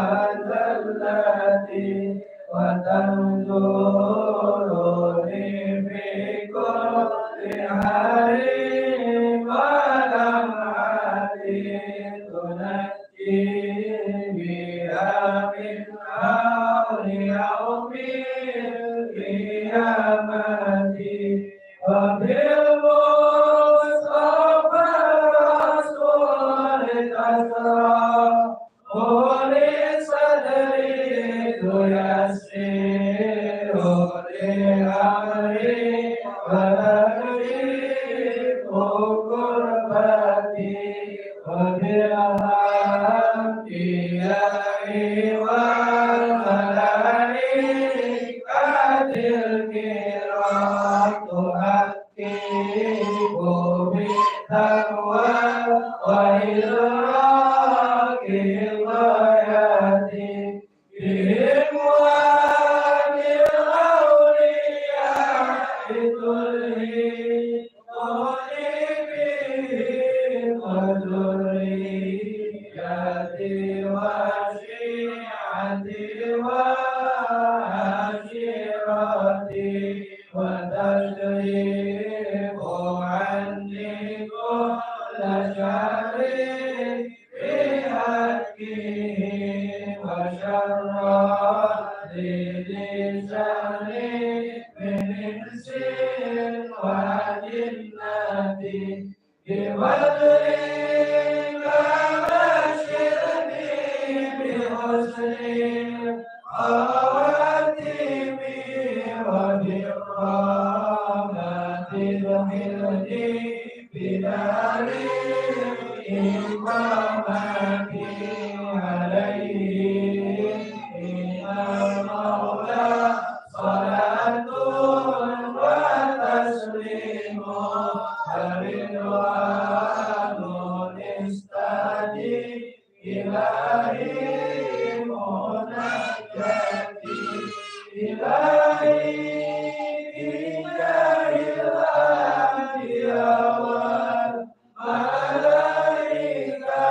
وزلتي وتنظرني في كل حال ولمحة تنجي بها من حول يوم القيامة وبالمصطفى الرسول تسرى ولصدري تيسر لأمري وتكشف كربتي وبالأنبياء والملائكة الكرام تحقق بالتقوى وإدراك الغايات بهم وبالأولياء تلهي بهم وذريتي وشيعتي وعشيرتي وتشريف عني كل شر في حقه وشر لساني من انس وجنة بوجهك بشرني بحسن خواتم وبالرحمة ادخلني بدار الإقامة عليه من المولى صلاة وتسليم ورضوان استجب إلهي مناجاتي إلهي بجاه الأنبياء والملائكة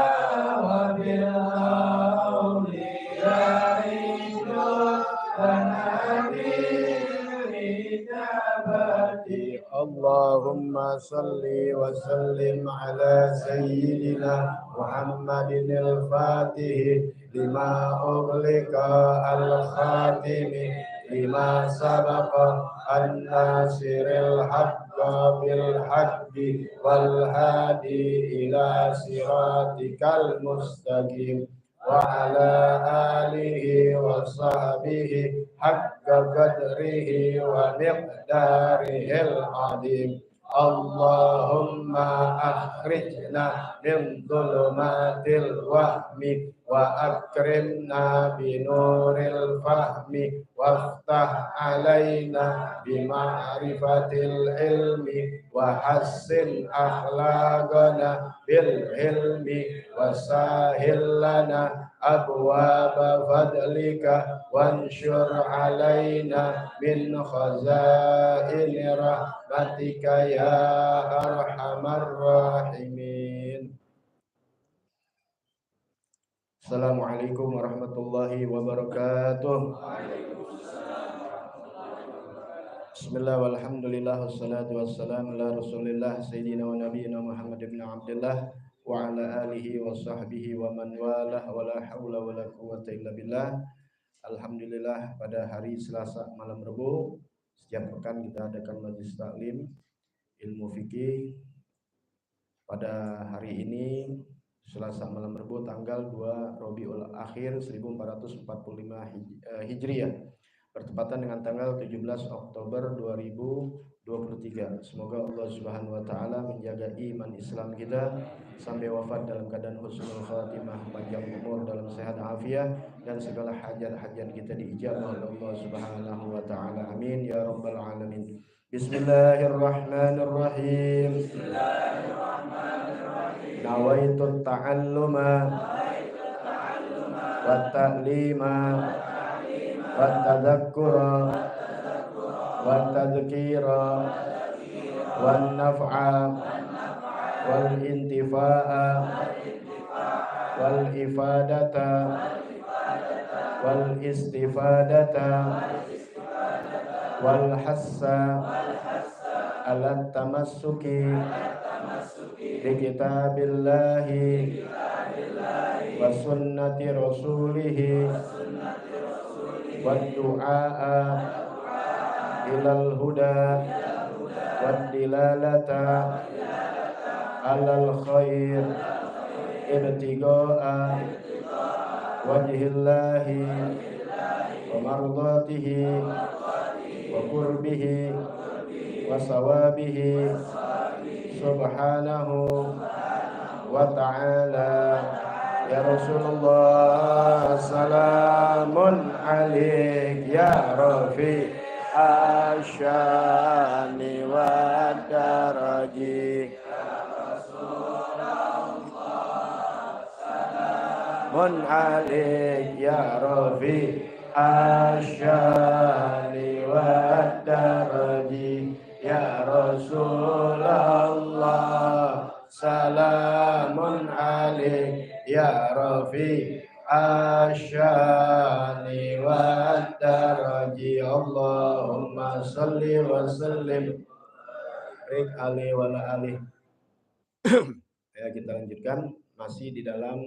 وبالأولياء جودنا بالإجابة اللهم صل وسلم على سيدنا محمد الفاتح لما أغلق الخاتم لما سبق الناصر الحق بالحق والهادي إلى صراطك المستقيم وعلى آله وصحبه حق قدره ومقداره العظيم اللهم أخرجنا من ظلمات الوهم وأكرمنا بنور الفهم وافتح علينا بمعرفة العلم وحسن أخلاقنا بالعلم وسهل لنا أبواب فضلك وانشر علينا من خزائن رحمتك يا أرحم الراحمين. Assalamualaikum warahmatullahi wabarakatuh. Bismillah walhamdulillah wassalatu wassalamu ala rasulillah sayyidina wa nabiyina Muhammad ibn Abdullah wa ala alihi wa sahbihi wa man walah wa la hawla wa la quwwata illa billah. Alhamdulillah pada hari Selasa malam Rabu setiap pekan kita adakan majelis taklim ilmu fikih. Pada hari ini Selasa malam Rabu tanggal 2 Rabiul Akhir 1445 Hijriah bertepatan dengan tanggal 17 Oktober 2023. Semoga Allah Subhanahu wa taala menjaga iman Islam kita sampai wafat dalam keadaan husnul khatimah, panjang umur dalam sehat afiat dan segala hajat-hajat kita diijabah oleh Allah Subhanahu wa taala. Amin ya rabbal alamin. Bismillahirrahmanirrahim. Nawaitu ta'alluma wa ta'lima wa tadhakkura wa tadhkira wa naf'a wal intifa'a wal ifadata wal istifadata wal hassa ala tamassuki bi kitabillahi wa sunnati rasulihi wa du'a ilal huda wa dilalata alal khair ibtigo'a wajhillahi wa mardatihi wa qurbihi wa sawabihi subhanahu wa ta'ala. Ya Rasulullah, salamun alaik ya Rafi asyani wa daraji. Mun alaik ya Rafi asyani wa daraji. Ya Rasulullah, salamun alaik ya Rafi asyani wa daraji. Allahumma salli wa sallim alaihi wa alihi. Ya, kita lanjutkan masih di dalam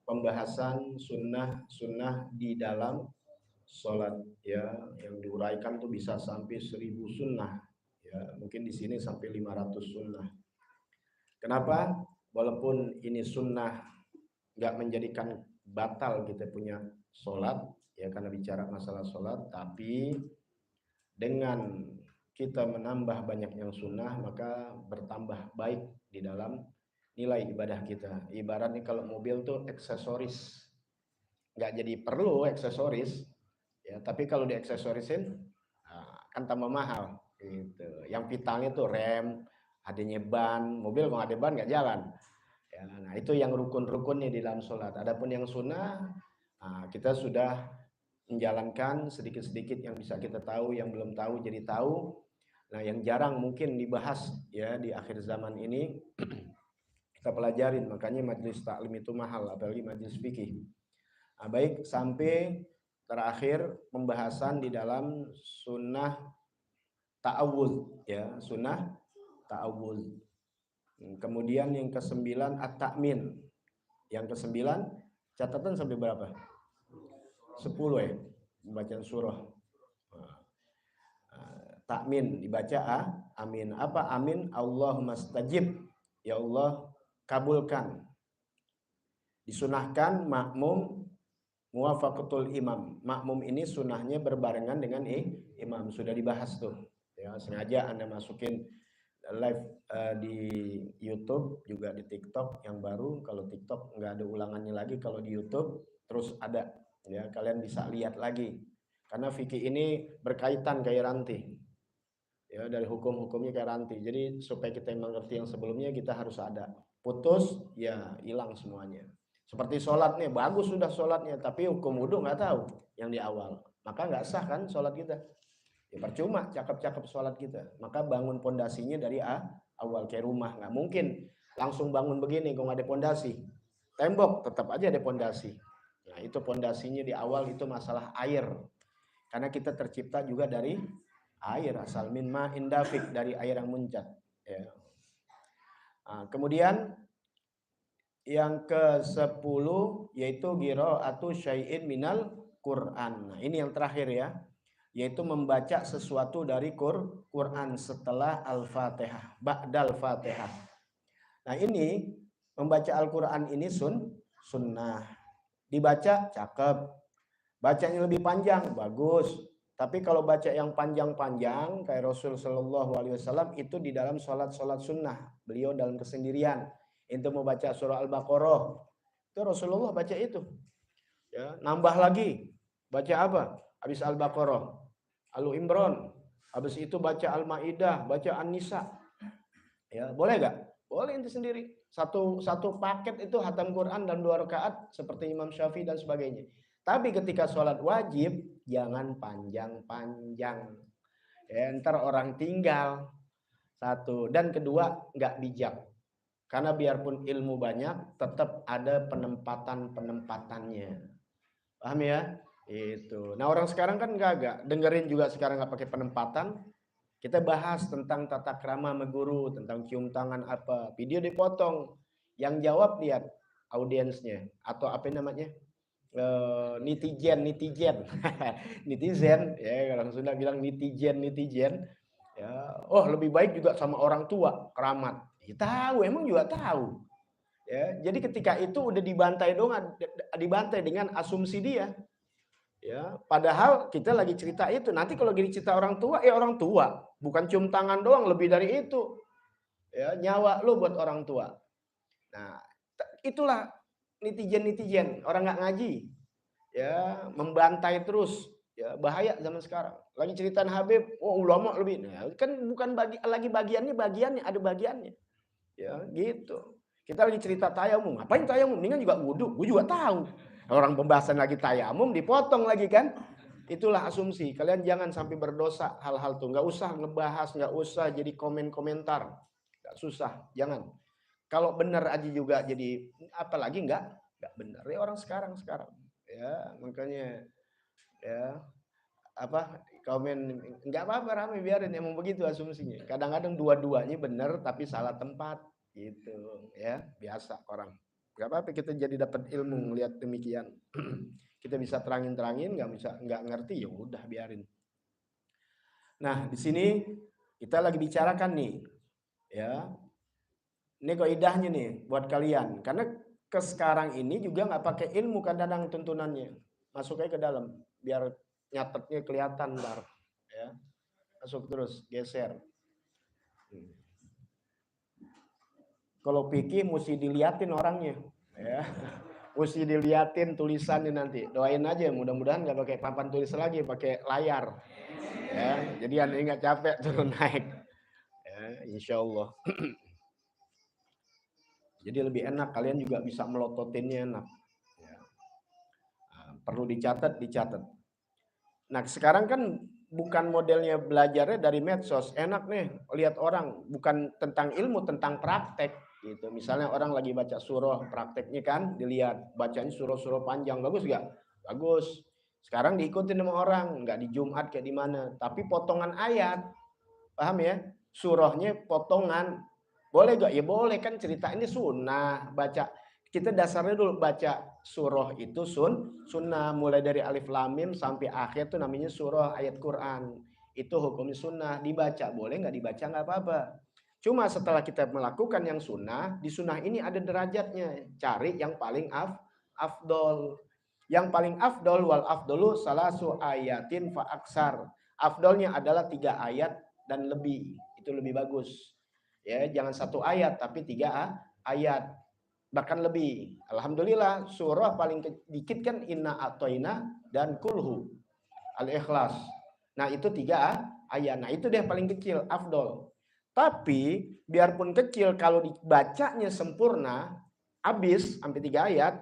pembahasan sunnah di dalam sholat, ya, yang diuraikan tuh bisa sampai 1000 sunnah, ya, mungkin di sini sampai 500 sunnah. Kenapa? Walaupun ini sunnah nggak menjadikan batal kita punya sholat, ya, karena bicara masalah sholat, tapi dengan kita menambah banyak yang sunnah maka bertambah baik di dalam nilai ibadah kita. Ibaratnya kalau mobil tuh aksesoris, nggak jadi perlu aksesoris, ya, tapi kalau dieksesorisin kan tambah mahal gitu. Yang vitalnya tuh rem, adanya ban. Mobil kalau ada ban nggak jalan, ya. Nah, itu yang rukun-rukunnya di dalam sholat. Adapun yang sunnah, kita sudah menjalankan sedikit-sedikit yang bisa kita tahu, yang belum tahu jadi tahu. Nah, yang jarang mungkin dibahas, ya, di akhir zaman ini kita pelajarin, makanya majelis taklim itu mahal, apalagi majelis fikih. Nah, baik, sampai terakhir pembahasan di dalam sunnah ta'awudz, ya, sunnah ta'awudz. Kemudian yang ke-9 at-ta'min. Yang ke-9 catatan sampai berapa? 10, ya, bacaan surah. Ta'min dibaca amin. Apa amin? Allahumma stajib, ya Allah kabulkan. Disunahkan makmum muwafaqatul imam. Makmum ini sunahnya berbarengan dengan imam. Sudah dibahas tuh, ya, sengaja Anda masukin live di YouTube, juga di TikTok yang baru. Kalau TikTok nggak ada ulangannya lagi, kalau di YouTube terus ada, ya, kalian bisa lihat lagi. Karena fikih ini berkaitan kayak rantai, ya, dari hukum-hukumnya kayak rantai. Jadi supaya kita mengerti yang sebelumnya, kita harus ada. Putus, ya hilang semuanya. Seperti sholat nih, bagus sudah sholatnya, tapi hukum wudhu nggak tahu yang di awal, maka nggak sah kan sholat kita. Ya percuma cakep-cakep sholat kita. Maka bangun pondasinya dari awal, kayak rumah, nggak mungkin langsung bangun begini kalau nggak ada pondasi. Tembok tetap aja ada pondasi. Nah, itu pondasinya di awal, itu masalah air. Karena kita tercipta juga dari air, asal min ma'in dafiq, dari air yang muncat, ya. Nah, kemudian yang ke-10 yaitu qiraatu syai'in minal Quran. Nah, ini yang terakhir, ya, yaitu membaca sesuatu dari Quran setelah Al-Fatihah, ba'dal Fatihah. Nah, ini membaca Al-Quran ini sunnah. Dibaca cakep, bacanya lebih panjang bagus. Tapi kalau baca yang panjang-panjang kayak Rasul Shallallahu Alaihi Wasallam itu di dalam sholat sunnah, beliau dalam kesendirian itu membaca surah Al-Baqarah, itu Rasulullah baca itu, ya, nambah lagi baca apa? Habis Al-Baqarah, Alu Imran, habis itu baca Al-Maidah, baca An-Nisa, ya, boleh gak? Boleh itu sendiri. Satu paket itu hatam Quran dan 2 rakaat seperti Imam Syafi'i dan sebagainya. Tapi ketika sholat wajib jangan panjang-panjang, ya, ntar orang tinggal. Satu, dan kedua nggak bijak. Karena biarpun ilmu banyak, tetap ada penempatan-penempatannya. Paham, ya? Itu. Nah orang sekarang kan enggak dengerin juga sekarang nggak pakai penempatan. Kita bahas tentang tata krama sama guru, tentang cium tangan apa. Video dipotong. Yang jawab lihat audiensnya atau apa namanya? Netizen netizen ya, orang Sunda bilang netizen ya. Oh lebih baik juga sama orang tua keramat ya, tahu emang juga tahu ya. Jadi ketika itu udah dibantai dengan asumsi dia ya, padahal kita lagi cerita itu. Nanti kalau gini cerita orang tua, orang tua bukan cium tangan doang, lebih dari itu ya, nyawa lo buat orang tua. Nah itulah netizen orang nggak ngaji ya, membantai terus ya, bahaya zaman sekarang. Lagi ceritaan Habib, oh ulama lebih, nah, kan bukan lagi bagiannya ada bagiannya ya gitu. Kita lagi cerita tayamum, ngapain tayamum, mendingan juga wudhu, gue juga tahu orang pembahasan lagi tayamum dipotong lagi kan. Itulah asumsi. Kalian jangan sampai berdosa hal-hal tuh, nggak usah ngebahas, nggak usah jadi komentar, nggak susah, jangan. Kalau benar aja juga jadi, apalagi nggak benar ya orang sekarang ya. Makanya ya apa, komen nggak apa-apa, rame biarin, emang begitu asumsinya. Kadang-kadang dua-duanya benar tapi salah tempat gitu ya, biasa orang. Nggak apa-apa, kita jadi dapat ilmu melihat demikian. Kita bisa terangin, nggak ngerti ya udah biarin. Nah di sini kita lagi bicarakan nih ya, ini kaidahnya nih buat kalian, karena ke sekarang ini juga nggak pakai ilmu kadang-kadang tuntunannya, masuk aja ke dalam biar nyatetnya kelihatan ntar ya, masuk terus geser. Kalau pikir mesti diliatin orangnya ya, mesti diliatin tulisannya nanti. Doain aja mudah-mudahan nggak pakai papan tulis lagi, pakai layar ya, jadi anda nggak capek turun naik ya, insya Allah. Jadi lebih enak, kalian juga bisa melototinnya enak ya. Nah, perlu dicatat. Nah sekarang kan bukan modelnya belajarnya dari medsos, enak nih lihat orang, bukan tentang ilmu, tentang praktek gitu. Misalnya orang lagi baca surah, prakteknya kan dilihat, bacanya surah-surah panjang, bagus gak? Bagus. Sekarang diikutin sama orang, nggak di Jumat kayak di mana, tapi potongan ayat, paham ya? Surahnya potongan, boleh gak? Ya boleh, kan cerita ini sunnah, baca. Kita dasarnya dulu baca surah itu sunnah, mulai dari alif lam mim sampai akhir tuh namanya surah ayat Quran. Itu hukumnya sunnah, dibaca boleh, nggak dibaca nggak apa-apa. Cuma setelah kita melakukan yang sunnah, di sunnah ini ada derajatnya. Cari yang paling afdol. Yang paling afdol, wal afdolu salasu ayatin fa aksar. Afdolnya adalah 3 ayat dan lebih. Itu lebih bagus. Ya, jangan 1 ayat tapi 3 ayat. Bahkan lebih. Alhamdulillah surah paling dikit kan inna atoina dan kulhu al-ikhlas. Nah itu 3 ayat. Nah itu deh paling kecil, afdol. Tapi biarpun kecil, kalau dibacanya sempurna habis sampai 3 ayat,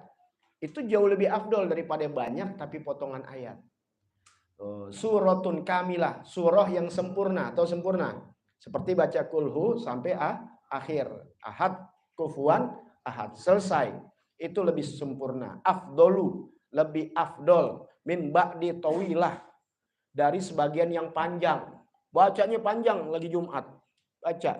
itu jauh lebih afdol daripada banyak tapi potongan ayat. Suratun kamilah, surah yang sempurna atau sempurna, seperti baca kulhu sampai akhir, ahad kufuan ahad, selesai, itu lebih sempurna. Afdolu, lebih afdol min ba'di tawilah, dari sebagian yang panjang. Bacanya panjang lagi Jumat, baca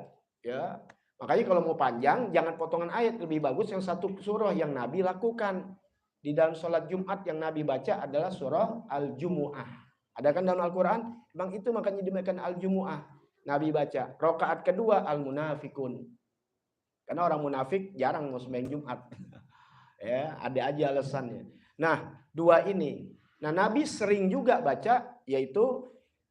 ya. Makanya kalau mau panjang jangan potongan ayat, lebih bagus yang 1 surah yang Nabi lakukan di dalam sholat Jumat. Yang Nabi baca adalah surah Al-Jumu'ah. Ada kan dalam Al-Quran? Bang itu makanya dinamakan Al-Jumu'ah. Nabi baca. Rakaat kedua Al-Munafikun. Karena orang munafik jarang mau sembahyang Jumat. Ya, ada aja alasannya. Nah, 2 ini. Nah, Nabi sering juga baca yaitu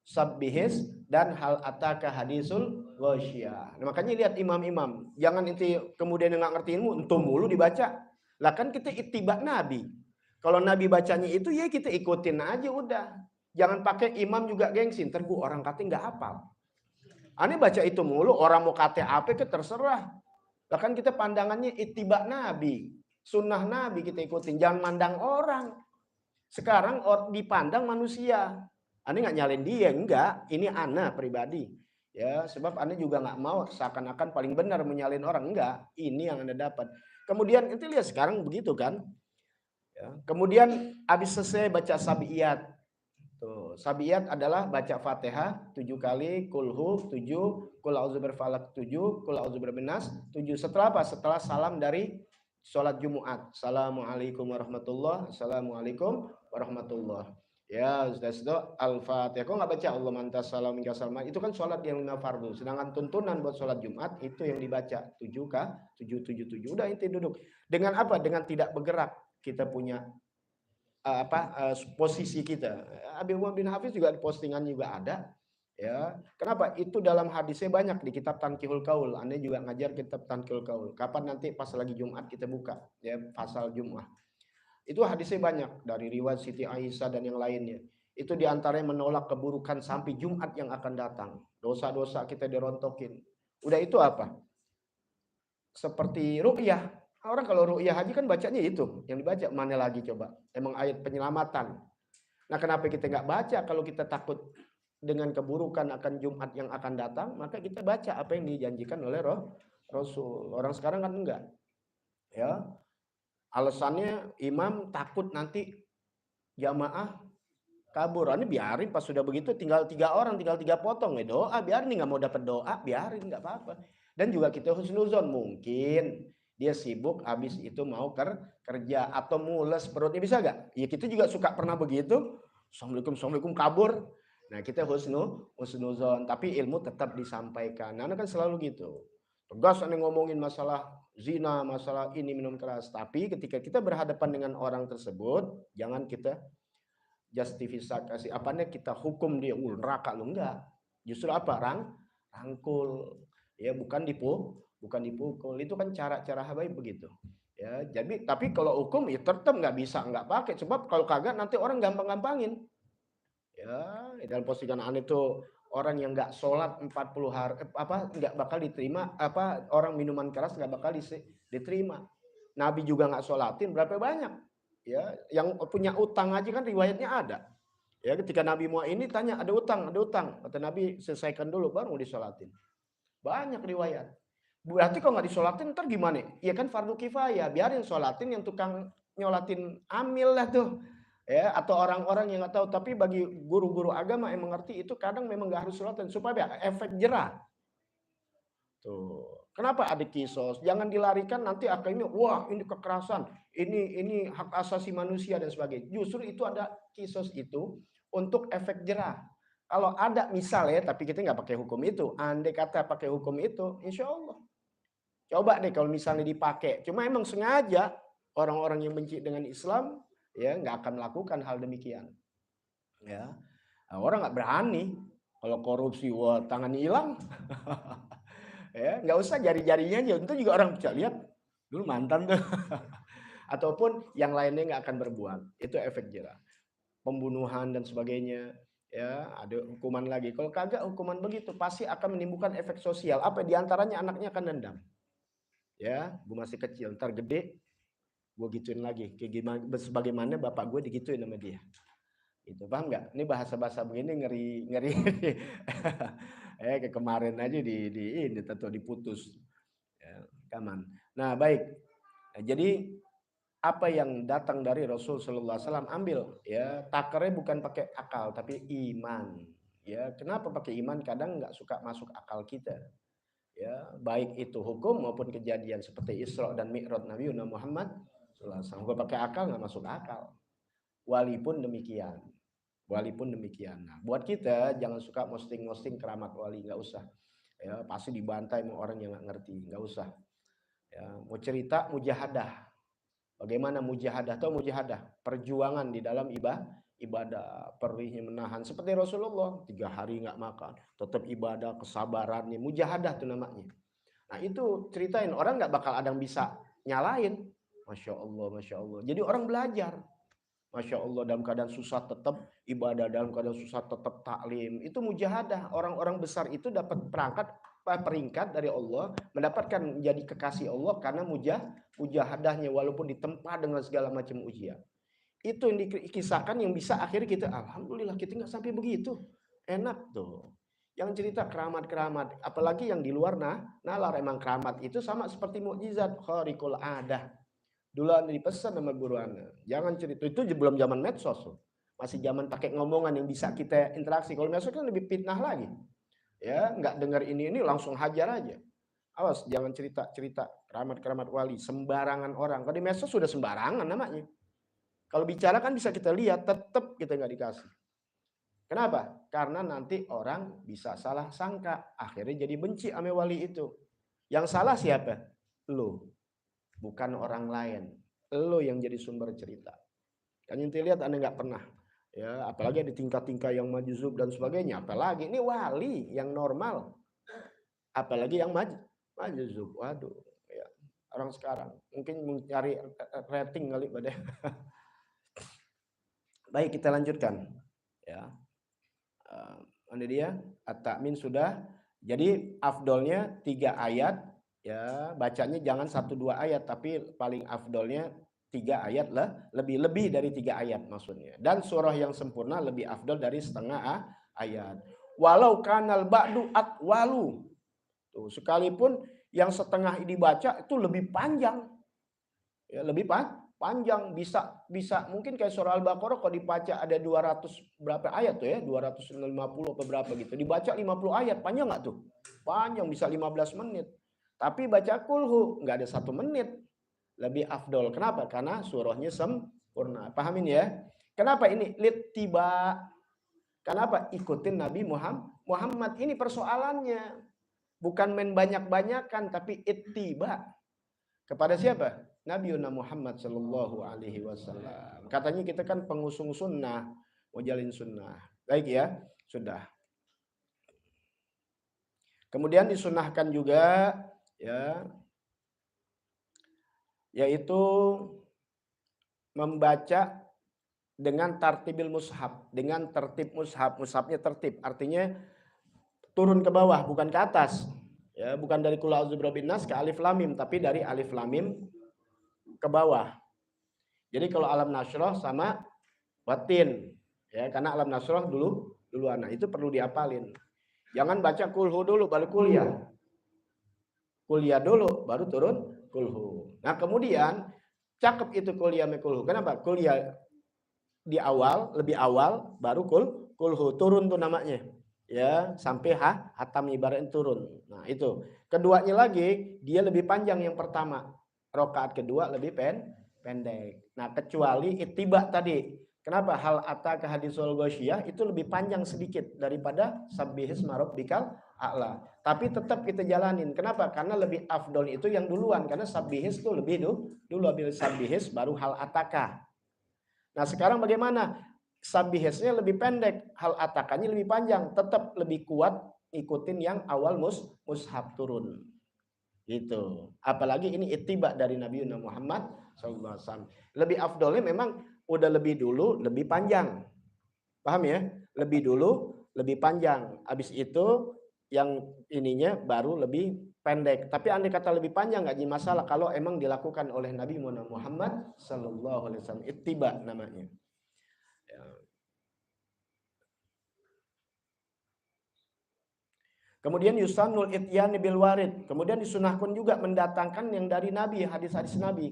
Sabbihis dan hal ataka hadisul ghasyiyah. Nah, makanya lihat imam-imam, jangan inti kemudian nggak ngerti ilmu, entum mulu dibaca. Lah kan kita ittiba Nabi. Kalau Nabi bacanya itu ya kita ikutin aja udah. Jangan pakai imam juga gengsi, ntar gua orang kata nggak hafal. Aneh baca itu mulu, orang mau kata apa ke terserah. Bahkan kita pandangannya ittiba Nabi, sunnah Nabi kita ikutin, jangan mandang orang. Sekarang dipandang manusia. Aneh nggak nyalin dia, enggak. Ini ana pribadi. Ya, sebab Anda juga nggak mau seakan-akan paling benar menyalin orang, enggak. Ini yang Anda dapat. Kemudian itu lihat sekarang begitu kan. Ya. Kemudian habis selesai baca sabiyat. Tuh, sabiyat adalah baca Fatihah 7 kali, kulhu 7, kul auzu birfalaq 7, kul auzu birbinnas 7. Setelah apa? Setelah salam dari sholat Jumat. Assalamualaikum warahmatullah, assalamualaikum warahmatullah. Ya, sudah Al-Fatihah. Kok nggak baca Allah mantas salam minka salam? Itu kan sholat yang 5 fardu. Sedangkan tuntunan buat sholat Jumat itu yang dibaca 7 kah? 7 7 7. Udah inti duduk. Dengan apa? Dengan tidak bergerak. Kita punya posisi kita. Abi Umar bin Hafiz juga di postingan juga ada. Ya, kenapa? Itu dalam hadisnya banyak di kitab Tankihul Kaul. Anda juga ngajar kitab Tankihul Kaul. Kapan nanti pas lagi Jumat kita buka ya pasal Jumat. Itu hadisnya banyak dari riwayat Siti Aisyah dan yang lainnya. Itu diantaranya menolak keburukan sampai Jumat yang akan datang. Dosa-dosa kita dirontokin. Udah itu apa? Seperti ruqyah. Orang kalau ruqyah haji kan bacanya itu. Yang dibaca mana lagi coba? Emang ayat penyelamatan. Nah kenapa kita nggak baca? Kalau kita takut dengan keburukan akan Jumat yang akan datang, maka kita baca apa yang dijanjikan oleh Rasul. Orang sekarang kan enggak. Ya, alasannya imam takut nanti jamaah kabur. Ini biarin pas sudah begitu tinggal 3 orang, tinggal 3 potong ya doa, biarin nggak mau dapat doa, biarin nggak apa-apa. Dan juga kita husnuzon, mungkin dia sibuk habis itu mau kerja atau mules perutnya, bisa gak? Ya kita juga suka pernah begitu. Assalamualaikum kabur. Nah kita husnuzon, tapi ilmu tetap disampaikan. Nah kan selalu gitu. Tegas nih ngomongin masalah zina, masalah ini minum keras. Tapi ketika kita berhadapan dengan orang tersebut, jangan kita justifikasi apanya kita hukum dia neraka lu, enggak. Justru apa? Rangkul. Ya bukan dipukul. Itu kan cara-cara habaib begitu. Ya, jadi tapi kalau hukum ya tetap nggak bisa nggak pakai, sebab kalau kagak nanti orang gampang-gampangin. Ya, dalam postingan aneh itu orang yang nggak sholat 40 hari nggak bakal diterima, orang minuman keras nggak bakal diterima. Nabi juga nggak sholatin berapa banyak. Ya, yang punya utang aja kan riwayatnya ada. Ya, ketika Nabi mau ini tanya ada utang. Kata Nabi selesaikan dulu baru mau disolatin. Banyak riwayat. Berarti kalau nggak disolatin ntar gimana? Ya kan fardu kifayah. Biarin sholatin yang tukang nyolatin amil lah tuh. Ya, atau orang-orang yang nggak tahu. Tapi bagi guru-guru agama yang mengerti itu kadang memang nggak harus sholatin supaya efek jerah. Tuh. Kenapa ada kisos? Jangan dilarikan nanti akhirnya wah ini kekerasan, ini hak asasi manusia dan sebagainya. Justru itu ada kisos itu untuk efek jerah. Kalau ada misalnya, tapi kita nggak pakai hukum itu. Andai kata pakai hukum itu, insya Allah. Coba deh kalau misalnya dipakai. Cuma emang sengaja orang-orang yang benci dengan Islam ya nggak akan melakukan hal demikian. Ya, orang nggak berani. Kalau korupsi, wah tangannya hilang. Ya, nggak usah jari-jarinya aja, itu juga orang bisa lihat dulu mantan tuh. Ataupun yang lainnya nggak akan berbuat, itu efek jerah. Pembunuhan dan sebagainya, ya ada hukuman lagi. Kalau kagak hukuman begitu pasti akan menimbulkan efek sosial. Apa diantaranya anaknya akan dendam. Ya, gue masih kecil, ntar gede gue gituin lagi. Kayak gimana, sebagaimana bapak gue digituin sama dia. Itu paham nggak? Ini bahasa-bahasa begini ngeri. Kayak kemarin aja ini tentu diputus. Ya, kaman. Nah baik. Nah, jadi apa yang datang dari Rasul Sallallahu Alaihi Wasallam ambil. Ya takarnya bukan pakai akal tapi iman. Ya kenapa pakai iman? Kadang nggak suka masuk akal kita. Ya baik itu hukum maupun kejadian seperti Isra dan Mi'raj Nabi Muhammad Sallallahu Alaihi Wasallam. Gue pakai akal nggak masuk akal. Walaupun demikian. Nah, buat kita jangan suka posting keramat wali, nggak usah. Ya, pasti dibantai sama orang yang nggak ngerti, nggak usah. Ya, mau cerita mujahadah. Bagaimana mujahadah? Atau mujahadah? Perjuangan di dalam ibadah, perihnya menahan. Seperti Rasulullah, 3 hari nggak makan, tetap ibadah, kesabarannya, mujahadah tuh namanya. Nah itu ceritain, orang nggak bakal ada yang bisa nyalain. Masya Allah. Jadi orang belajar. Masya Allah dalam keadaan susah tetap ibadah, dalam keadaan susah tetap taklim. Itu mujahadah. Orang-orang besar itu dapat peringkat dari Allah, mendapatkan menjadi kekasih Allah karena mujahadahnya walaupun ditempa dengan segala macam ujian. Itu yang dikisahkan yang bisa akhirnya kita alhamdulillah kita nggak sampai begitu. Enak tuh. Yang cerita keramat-keramat, apalagi yang di luar nalar, emang keramat itu sama seperti mukjizat khariqul adah. Dulu anda dipesan sama guru anda, jangan cerita. Itu belum zaman medsos loh. Masih zaman pakai ngomongan yang bisa kita interaksi. Kalau medsos kan lebih fitnah lagi. Ya, nggak dengar ini langsung hajar aja. Awas, jangan cerita-cerita keramat-keramat wali sembarangan orang. Kalau di medsos sudah sembarangan namanya. Kalau bicara kan bisa kita lihat, tetap kita nggak dikasih. Kenapa? Karena nanti orang bisa salah sangka, akhirnya jadi benci sama wali itu. Yang salah siapa? Lo, bukan orang lain. Lo yang jadi sumber cerita. Kan inti lihat Anda nggak pernah. Ya, apalagi di tingkat-tingkat yang majuzub dan sebagainya. Apalagi ini wali yang normal. Apalagi yang majuzub. Waduh, ya. Orang sekarang mungkin mencari rating kali pada. Baik, kita lanjutkan. Ya. Ini dia at-ta'min sudah. Jadi afdolnya 3 ayat, ya, bacanya jangan 1-2 ayat, tapi paling afdolnya 3 ayat lah, lebih dari 3 ayat maksudnya. Dan surah yang sempurna lebih afdol dari setengah ayat. Walau kanal ba'du atwalu. Tuh, sekalipun yang setengah dibaca itu lebih panjang. Ya, lebih panjang, bisa mungkin kayak surah Al-Baqarah kalau dibaca ada 200 berapa ayat tuh ya, 250 atau berapa gitu. Dibaca 50 ayat, panjang nggak tuh? Panjang, bisa 15 menit. Tapi baca kulhu nggak ada 1 menit. Lebih afdol. Kenapa? Karena surahnya sempurna. Pahamin ya. Kenapa ini littiba? Kenapa? Ikutin Nabi Muhammad. Ini persoalannya. Bukan main banyak-banyakan, tapi ittiba. Kepada siapa? Nabi Muhammad Sallallahu Alaihi Wasallam. Katanya kita kan pengusung sunnah, mau jalin sunnah. Baik ya, sudah. Kemudian disunahkan juga, ya, yaitu membaca dengan tartibil mushaf, dengan tertib mushaf. Mushafnya tertib, artinya turun ke bawah, bukan ke atas. Ya, bukan dari Qul a'udzu birabbin nas ke alif lam mim, tapi dari alif lam mim ke bawah. Jadi kalau alam nasroh sama watin, ya, karena alam nasroh dulu anak itu perlu diapalin. Jangan baca kulhu dulu baru kuliah dulu baru turun kulhu. Nah kemudian cakep itu kuliah kulhu. Kenapa? Kuliah di awal, lebih awal, baru kulhu turun tuh namanya, ya, sampai hatam ibaratnya turun. Nah itu keduanya lagi dia lebih panjang yang pertama, rokaat kedua lebih pendek. Nah kecuali ittiba tadi. Kenapa? Hal ataka hadisul ghasyiyah itu lebih panjang sedikit daripada sabbihisma rabbikal a'la. Tapi tetap kita jalanin. Kenapa? Karena lebih afdol itu yang duluan. Karena sabbihis itu lebih dulu ambil sabbihis baru hal ataka. Nah sekarang bagaimana? Sabbihisnya lebih pendek, hal atakanya lebih panjang. Tetap lebih kuat ikutin yang awal mushaf turun. Gitu. Apalagi ini ittiba dari Nabi Muhammad SAW. Lebih afdolnya memang udah lebih dulu, lebih panjang. Paham ya? Lebih dulu, lebih panjang. Habis itu yang ininya baru lebih pendek. Tapi andai kata lebih panjang nggak jadi masalah kalau emang dilakukan oleh Nabi Muhammad SAW. Ittiba namanya. Ya. Kemudian yusanul ityani bil warid. Kemudian disunahkan juga mendatangkan yang dari Nabi, hadis-hadis Nabi.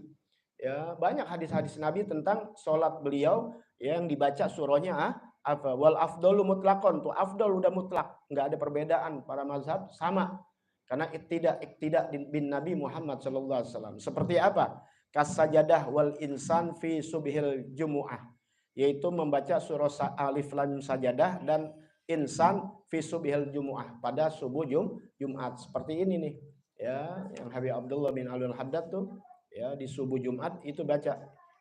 Ya, banyak hadis-hadis Nabi tentang sholat beliau yang dibaca surahnya apa? Wal afdalu mutlakon, tuh afdal udah mutlak, nggak ada perbedaan para mazhab sama. Karena iktidak bin Nabi Muhammad SAW. Seperti apa? Kasajadah wal insan fi subhil jumu'ah, yaitu membaca surah alif lam sajadah dan insan fi subhil jumu'ah pada subuh Jumat. Seperti ini nih, ya, yang Habib Abdullah bin Alul Haddad tuh, ya, di subuh Jumat itu baca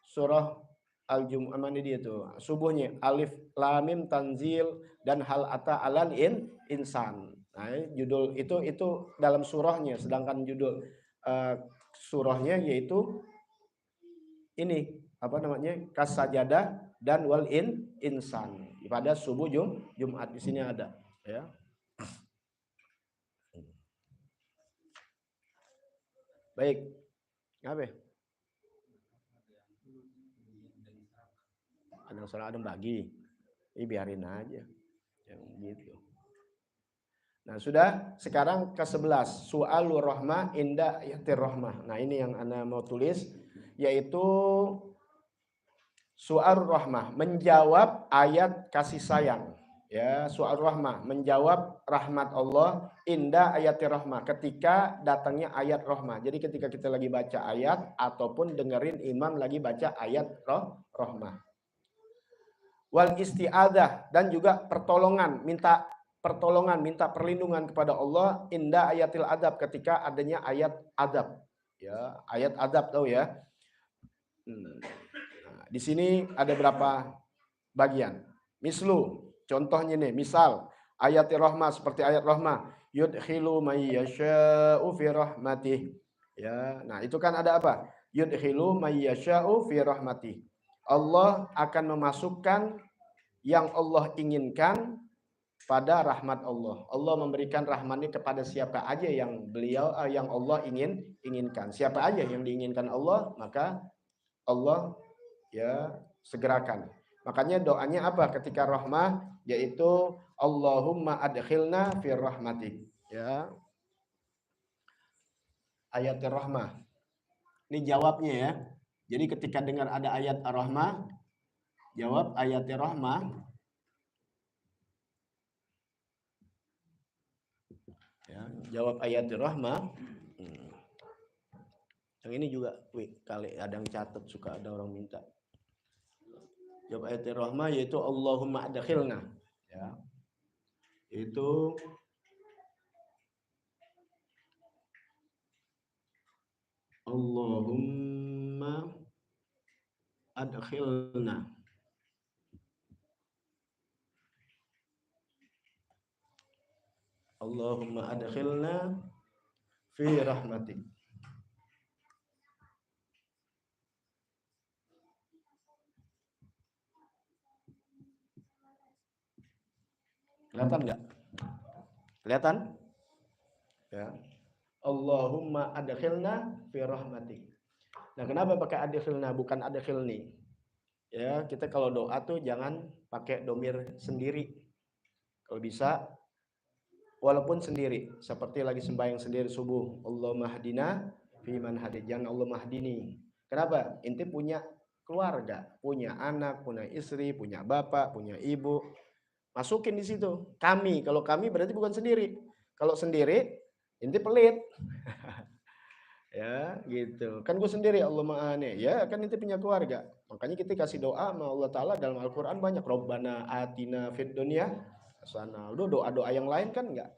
surah al-Jumu'ah, mana dia tuh subuhnya, alif lam mim tanzil dan hal ata alal insan. Nah, judul itu dalam surahnya, sedangkan judul surahnya yaitu ini apa namanya, kasajadah dan wal insan pada subuh Jumat. Di sini ada, ya. Baik. Apa? Ada salah ada bagi. Ini biarin aja. Yang gitu. Nah, sudah, sekarang ke-11, su'alur rahmah inda yatir rahmah. Nah, ini yang Anda mau tulis. yaitu Su'arur Rahmah, menjawab ayat kasih sayang. Ya, Su'arur Rahmah, menjawab rahmat Allah, indah ayat rahmah, ketika datangnya ayat rahmah. Jadi ketika kita lagi baca ayat, ataupun dengerin imam lagi baca ayat rahmah. Wal isti'adah, dan juga pertolongan, minta pertolongan, minta perlindungan kepada Allah, indah ayatil adab, ketika adanya ayat adab. Ya, ayat adab tahu ya. Nah, di sini ada berapa bagian. Mislu, contohnya nih, misal ayat rahmah seperti ayat rahmah, yudkhilu may yasha'u fi rahmatih. Ya, nah itu kan ada apa? Yudkhilu may yasha'u fi rahmatih. Allah akan memasukkan yang Allah inginkan pada rahmat Allah. Allah memberikan rahmatnya kepada siapa aja yang yang Allah inginkan. Siapa aja yang diinginkan Allah, maka Allah ya segerakan. Makanya doanya apa ketika rahmah, yaitu Allahumma adkhilna fi rahmatik. Ya. Ayat rahmah. Ini jawabnya ya. Jadi ketika dengar ada ayat ar-rahmah, jawab ayat rahmah. Ya, jawab ayat rahmah. Yang ini juga, kali ada yang catat, suka ada orang minta. Jawab ayat rahmah yaitu Allahumma adkhilna. Ya. Itu Allahumma adkhilna. Allahumma adkhilna fi rahmatik. Kelihatan nggak? Kelihatan? Ya. Allahumma adkhilna fi rahmatik. Nah, kenapa pakai adkhilna bukan adkhilni? Ya, kita kalau doa tuh jangan pakai domir sendiri. Kalau bisa walaupun sendiri, seperti lagi sembahyang sendiri subuh, Allahumma hdina fi man hadait. Jangan Allahumma hdini. Kenapa? Inti punya keluarga, punya anak, punya istri, punya bapak, punya ibu. Masukin di situ. Kami, kalau kami berarti bukan sendiri. Kalau sendiri, inti pelit. Ya, gitu. Kan gue sendiri Allah ma'ane. Ya, kan inti punya keluarga. Makanya kita kasih doa sama Allah Ta'ala dalam Al-Quran banyak. Rabbana atina fid dunya hasanah. Udah doa-doa yang lain kan enggak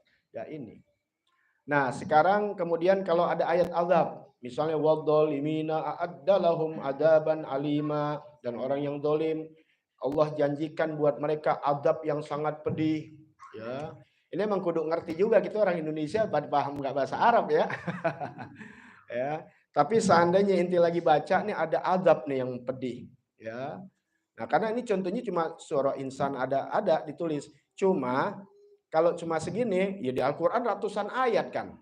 ini. Nah, sekarang kemudian kalau ada ayat azab. Misalnya wadzalimina a'adda lahum adaban alima. Dan orang yang dolim, Allah janjikan buat mereka adab yang sangat pedih. Ya, ini emang kudu ngerti juga gitu orang Indonesia paham nggak bahasa Arab ya. Ya, tapi seandainya inti lagi baca nih ada adab nih yang pedih. Ya, nah karena ini contohnya cuma surah insan ada ditulis. Cuma kalau cuma segini ya di Al-Quran ratusan ayat kan,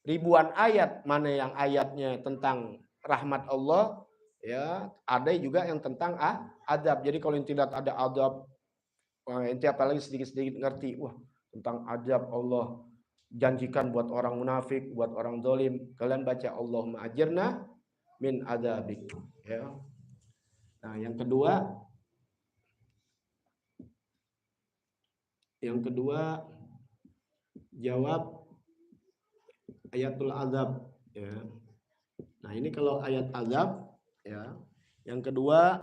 ribuan ayat, mana yang ayatnya tentang rahmat Allah, ya ada juga yang tentang adab. Jadi kalau yang tidak ada adab, inti apalagi sedikit-sedikit ngerti, wah tentang adab Allah janjikan buat orang munafik, buat orang dolim, kalian baca Allahumma ajirna min adabik. Ya. Nah yang kedua jawab ayatul azab. Ya. Nah ini kalau ayat azab, ya. Yang kedua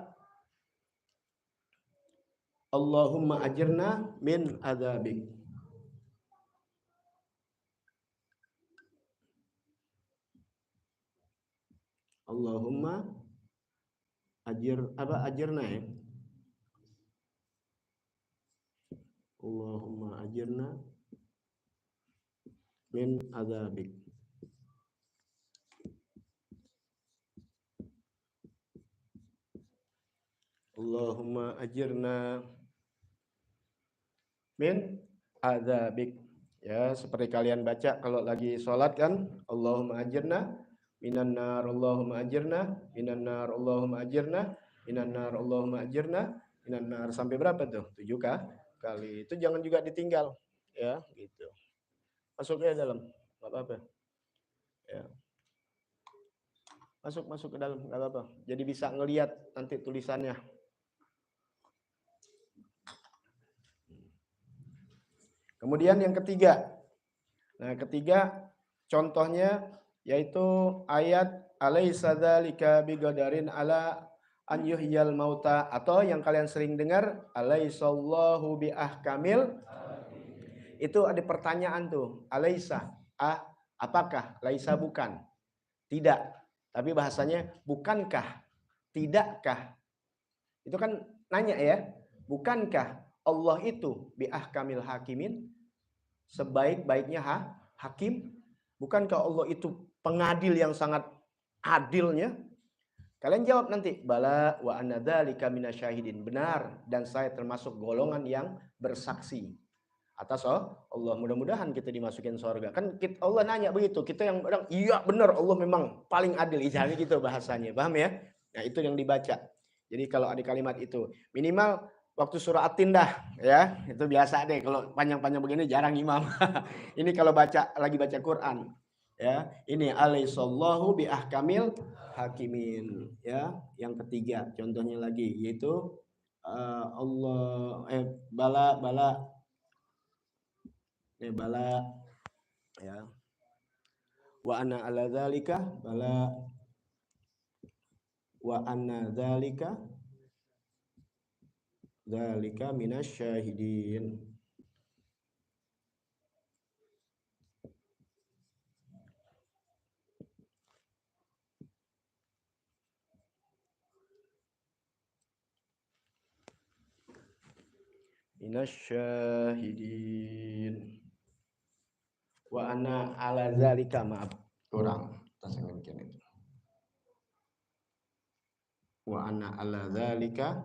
Allahumma ajirna min adzabik. Allahumma ajirna ya. Allahumma ajirna min adzabik. Allahumma ajirna min adzabik. Ya, seperti kalian baca kalau lagi sholat kan, Allahumma ajirna minan nar, Allahumma ajirna minan nar, Allahumma ajirna minan nar, Allahumma ajirna minan nar. Sampai berapa tuh? 7 kali. Itu jangan juga ditinggal. Ya, gitu. Masuk ya dalam. Enggak apa-apa. Ya. Masuk ke dalam, nggak apa-apa. Jadi bisa ngelihat nanti tulisannya. Kemudian yang ketiga. Nah, ketiga contohnya yaitu ayat alaisa dzalika biqadarin ala an yuhyal mauta, atau yang kalian sering dengar alaisallahu biahkamil. Itu ada pertanyaan tuh, alaisa, apakah, laisa bukan, tidak. Tapi bahasanya bukankah, tidakkah. Itu kan nanya ya, bukankah Allah itu biahkamil hakimin, sebaik-baiknya hakim? Bukankah Allah itu pengadil yang sangat adilnya? Kalian jawab nanti, bala wa anna dzalika minasyahidin, benar, dan saya termasuk golongan yang bersaksi atas Allah. Mudah-mudahan kita dimasukin surga. Kan Allah nanya begitu, kita yang bilang iya benar Allah memang paling adil, ijazahnya gitu bahasanya. Paham ya? Nah, itu yang dibaca. Jadi kalau ada kalimat itu, minimal waktu surah At-Tin dah ya, itu biasa deh. Kalau panjang-panjang begini jarang imam. Ini kalau lagi baca Quran ya, ini alaisallahu biahkamil hakimin ya. Yang ketiga contohnya lagi yaitu Allah bala ya, wa ana ala dzalika bala wa anna dzalika minasyahidin. Minasyahidin. Wa ana ala dzalika, maaf kurang tasawuf ini. Wa ana ala dzalika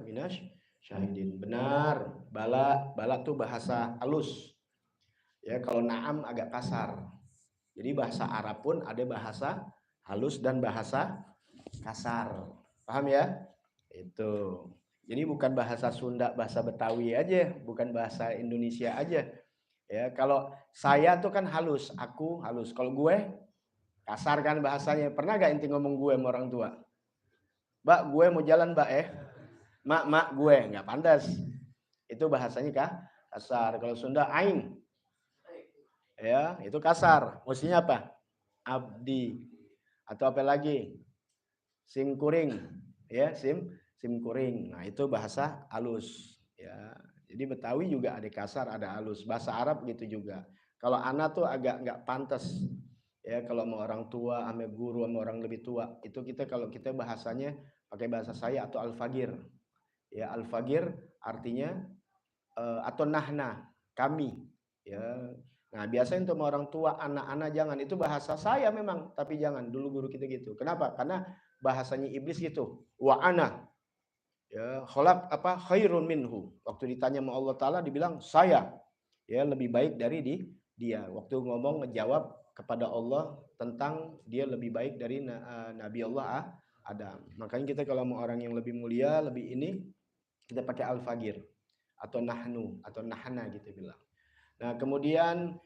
minasyahidin. Benar. Bala tuh bahasa halus. Ya, kalau na'am agak kasar. Jadi bahasa Arab pun ada bahasa halus dan bahasa kasar. Paham ya? Itu. Jadi bukan bahasa Sunda, bahasa Betawi aja, bukan bahasa Indonesia aja. Ya, kalau saya tuh kan halus, aku halus. Kalau gue kasar kan bahasanya. Pernah gak inti ngomong gue sama orang tua? Mbak, gue mau jalan, Mbak Mak, gue nggak pantas. Itu bahasanya kasar. Kalau Sunda aing. Ya, itu kasar. Mestinya apa? Abdi. Atau apa lagi? Sim kuring. Ya, sim kuring. Nah, itu bahasa halus ya. Jadi Betawi juga ada kasar, ada halus. Bahasa Arab gitu juga. Kalau anak tuh agak nggak pantas. Ya, kalau mau orang tua, sama guru, sama orang lebih tua, itu kalau kita bahasanya pakai bahasa saya atau al-fagir. Ya, al-fagir artinya atau nahna, kami. Ya. Nah, biasanya untuk orang tua, anak-anak jangan, itu bahasa saya memang, tapi jangan. Dulu guru kita gitu. Kenapa? Karena bahasanya iblis gitu. Wa ana. Ya, khalaq khairun minhu. Waktu ditanya sama Allah Taala dibilang saya ya lebih baik dari dia. Waktu ngomong ngejawab kepada Allah tentang dia lebih baik dari Nabi Allah Adam. Makanya kita kalau mau orang yang lebih mulia, lebih ini, kita pakai al-fagir atau nahnu atau nahana gitu bilang. Nah, kemudian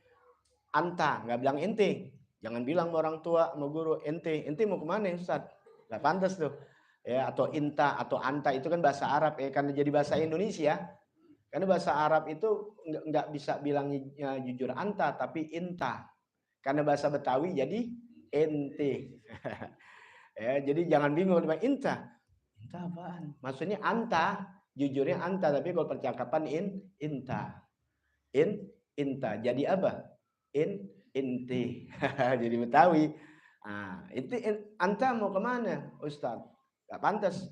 anta, nggak bilang ente. Jangan bilang sama orang tua, sama guru, ente mau kemana Ustaz? Nggak pantas tuh. Ya, atau inta atau anta itu kan bahasa Arab ya, karena jadi bahasa Indonesia. Karena bahasa Arab itu nggak bisa bilang jujur anta, tapi inta. Karena bahasa Betawi jadi ente. Ya, jadi jangan bingung dengan inta. Inta apaan? Maksudnya anta, jujurnya anta, tapi kalau percakapan inta. Inta. Jadi apa? Inti. Jadi Betawi. Nah, itu anta mau kemana, Ustaz? Gak pantas.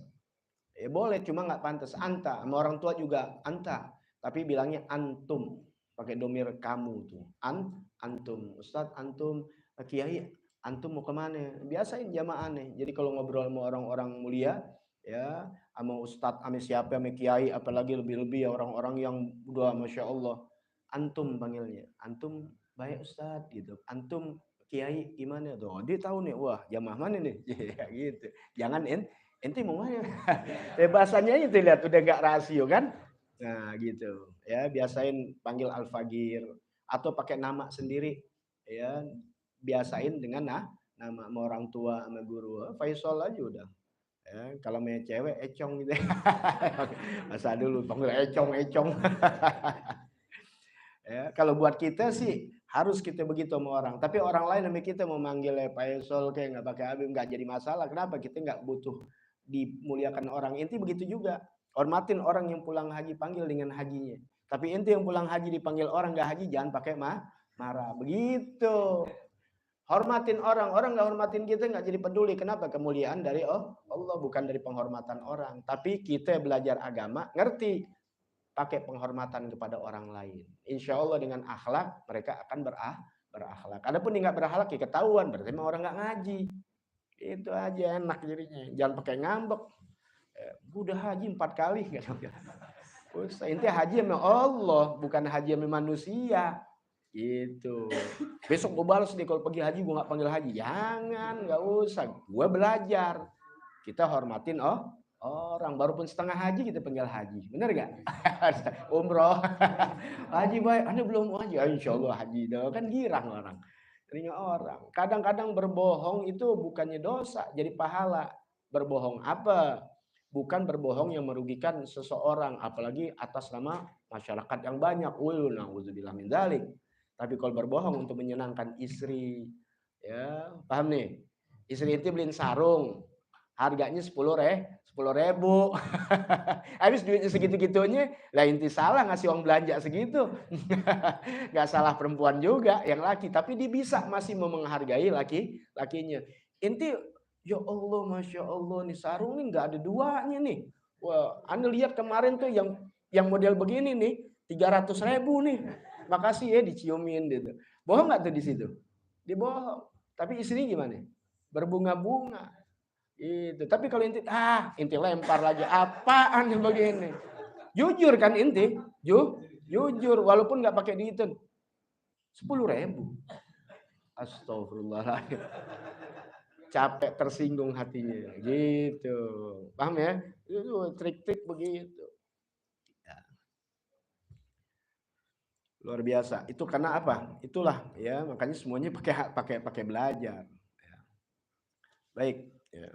Boleh, cuma nggak pantas. Anta, sama orang tua juga anta, tapi bilangnya antum, pakai domir kamu tuh. Antum, Ustaz, antum, Kiai, antum mau kemana? Biasain jamaah nih. Jadi kalau ngobrol sama orang-orang mulia, ya, sama Ustaz, sama siapa, sama Kiai, apalagi lebih-lebih ya orang-orang yang udah masya Allah, antum panggilnya. Antum baik Ustaz gitu. Antum Kiai gimana tuh? Dia tahu nih, wah jamaah mana nih? Gitu. Jangan ente mau mana? Bahasanya itu lihat udah gak rasio kan? Nah gitu ya, biasain panggil al-fagir atau pakai nama sendiri, ya biasain dengan nama sama orang tua sama guru. Faisal aja udah. Ya, kalau punya cewek Econg gitu. Masa dulu panggil Econg, Econg. Ya, kalau buat kita sih harus kita begitu sama orang. Tapi orang lain sama kita mau manggilnya Faisal kayak nggak pakai Habib nggak jadi masalah. Kenapa? Kita nggak butuh dimuliakan orang. Inti begitu juga. Hormatin orang yang pulang haji panggil dengan hajinya. Tapi inti yang pulang haji dipanggil orang nggak haji jangan pakai marah. Begitu. Hormatin orang nggak hormatin kita nggak jadi peduli. Kenapa? Kemuliaan dari Allah bukan dari penghormatan orang. Tapi kita belajar agama ngerti pakai penghormatan kepada orang lain. Insya Allah dengan akhlak mereka akan berakhlak. Adapun nggak berakhlak ya ketahuan berarti orang nggak ngaji. Itu aja enak jadinya. Jangan pakai ngambek. Udah haji 4 kali. Intinya haji sama Allah bukan haji sama manusia. Gitu. Besok gue balas nih kalau pergi haji gue nggak panggil haji. Jangan, nggak usah. Gue belajar. Kita hormatin orang. Baru pun setengah haji kita panggil haji. Bener gak? Umroh. Haji baik. Anda belum haji. Insya Allah haji. Kan girang orang. Orang. Kadang-kadang berbohong itu bukannya dosa. Jadi pahala. Berbohong apa? Bukan berbohong yang merugikan seseorang. Apalagi atas nama masyarakat yang banyak. Na'udzubillah min dzalik. Tapi kalau berbohong untuk menyenangkan istri, ya paham nih? Istri itu beliin sarung, harganya 10.000. Habis duitnya segitu-gitunya, lah inti salah ngasih uang belanja segitu. Gak salah perempuan juga yang laki, tapi dia bisa masih mau menghargai lakinya. Inti, ya Allah, masya Allah nih sarung nih nggak ada duanya nih. Wah, Anda lihat kemarin tuh yang model begini nih 300.000 nih. Makasih ya diciumin gitu. Bohong nggak tuh di situ? Dia bohong. Tapi istrinya gimana? Berbunga-bunga. Itu. Tapi kalau inti lempar lagi apaan yang begini? Jujur kan inti? Jujur walaupun nggak pakai dihitung. 10.000. Astagfirullahaladzim. Capek tersinggung hatinya. Gitu. Paham ya? Itu trik-trik begitu. Luar biasa. Itu karena apa? Itulah ya, makanya semuanya pakai belajar. Ya. Baik, ya.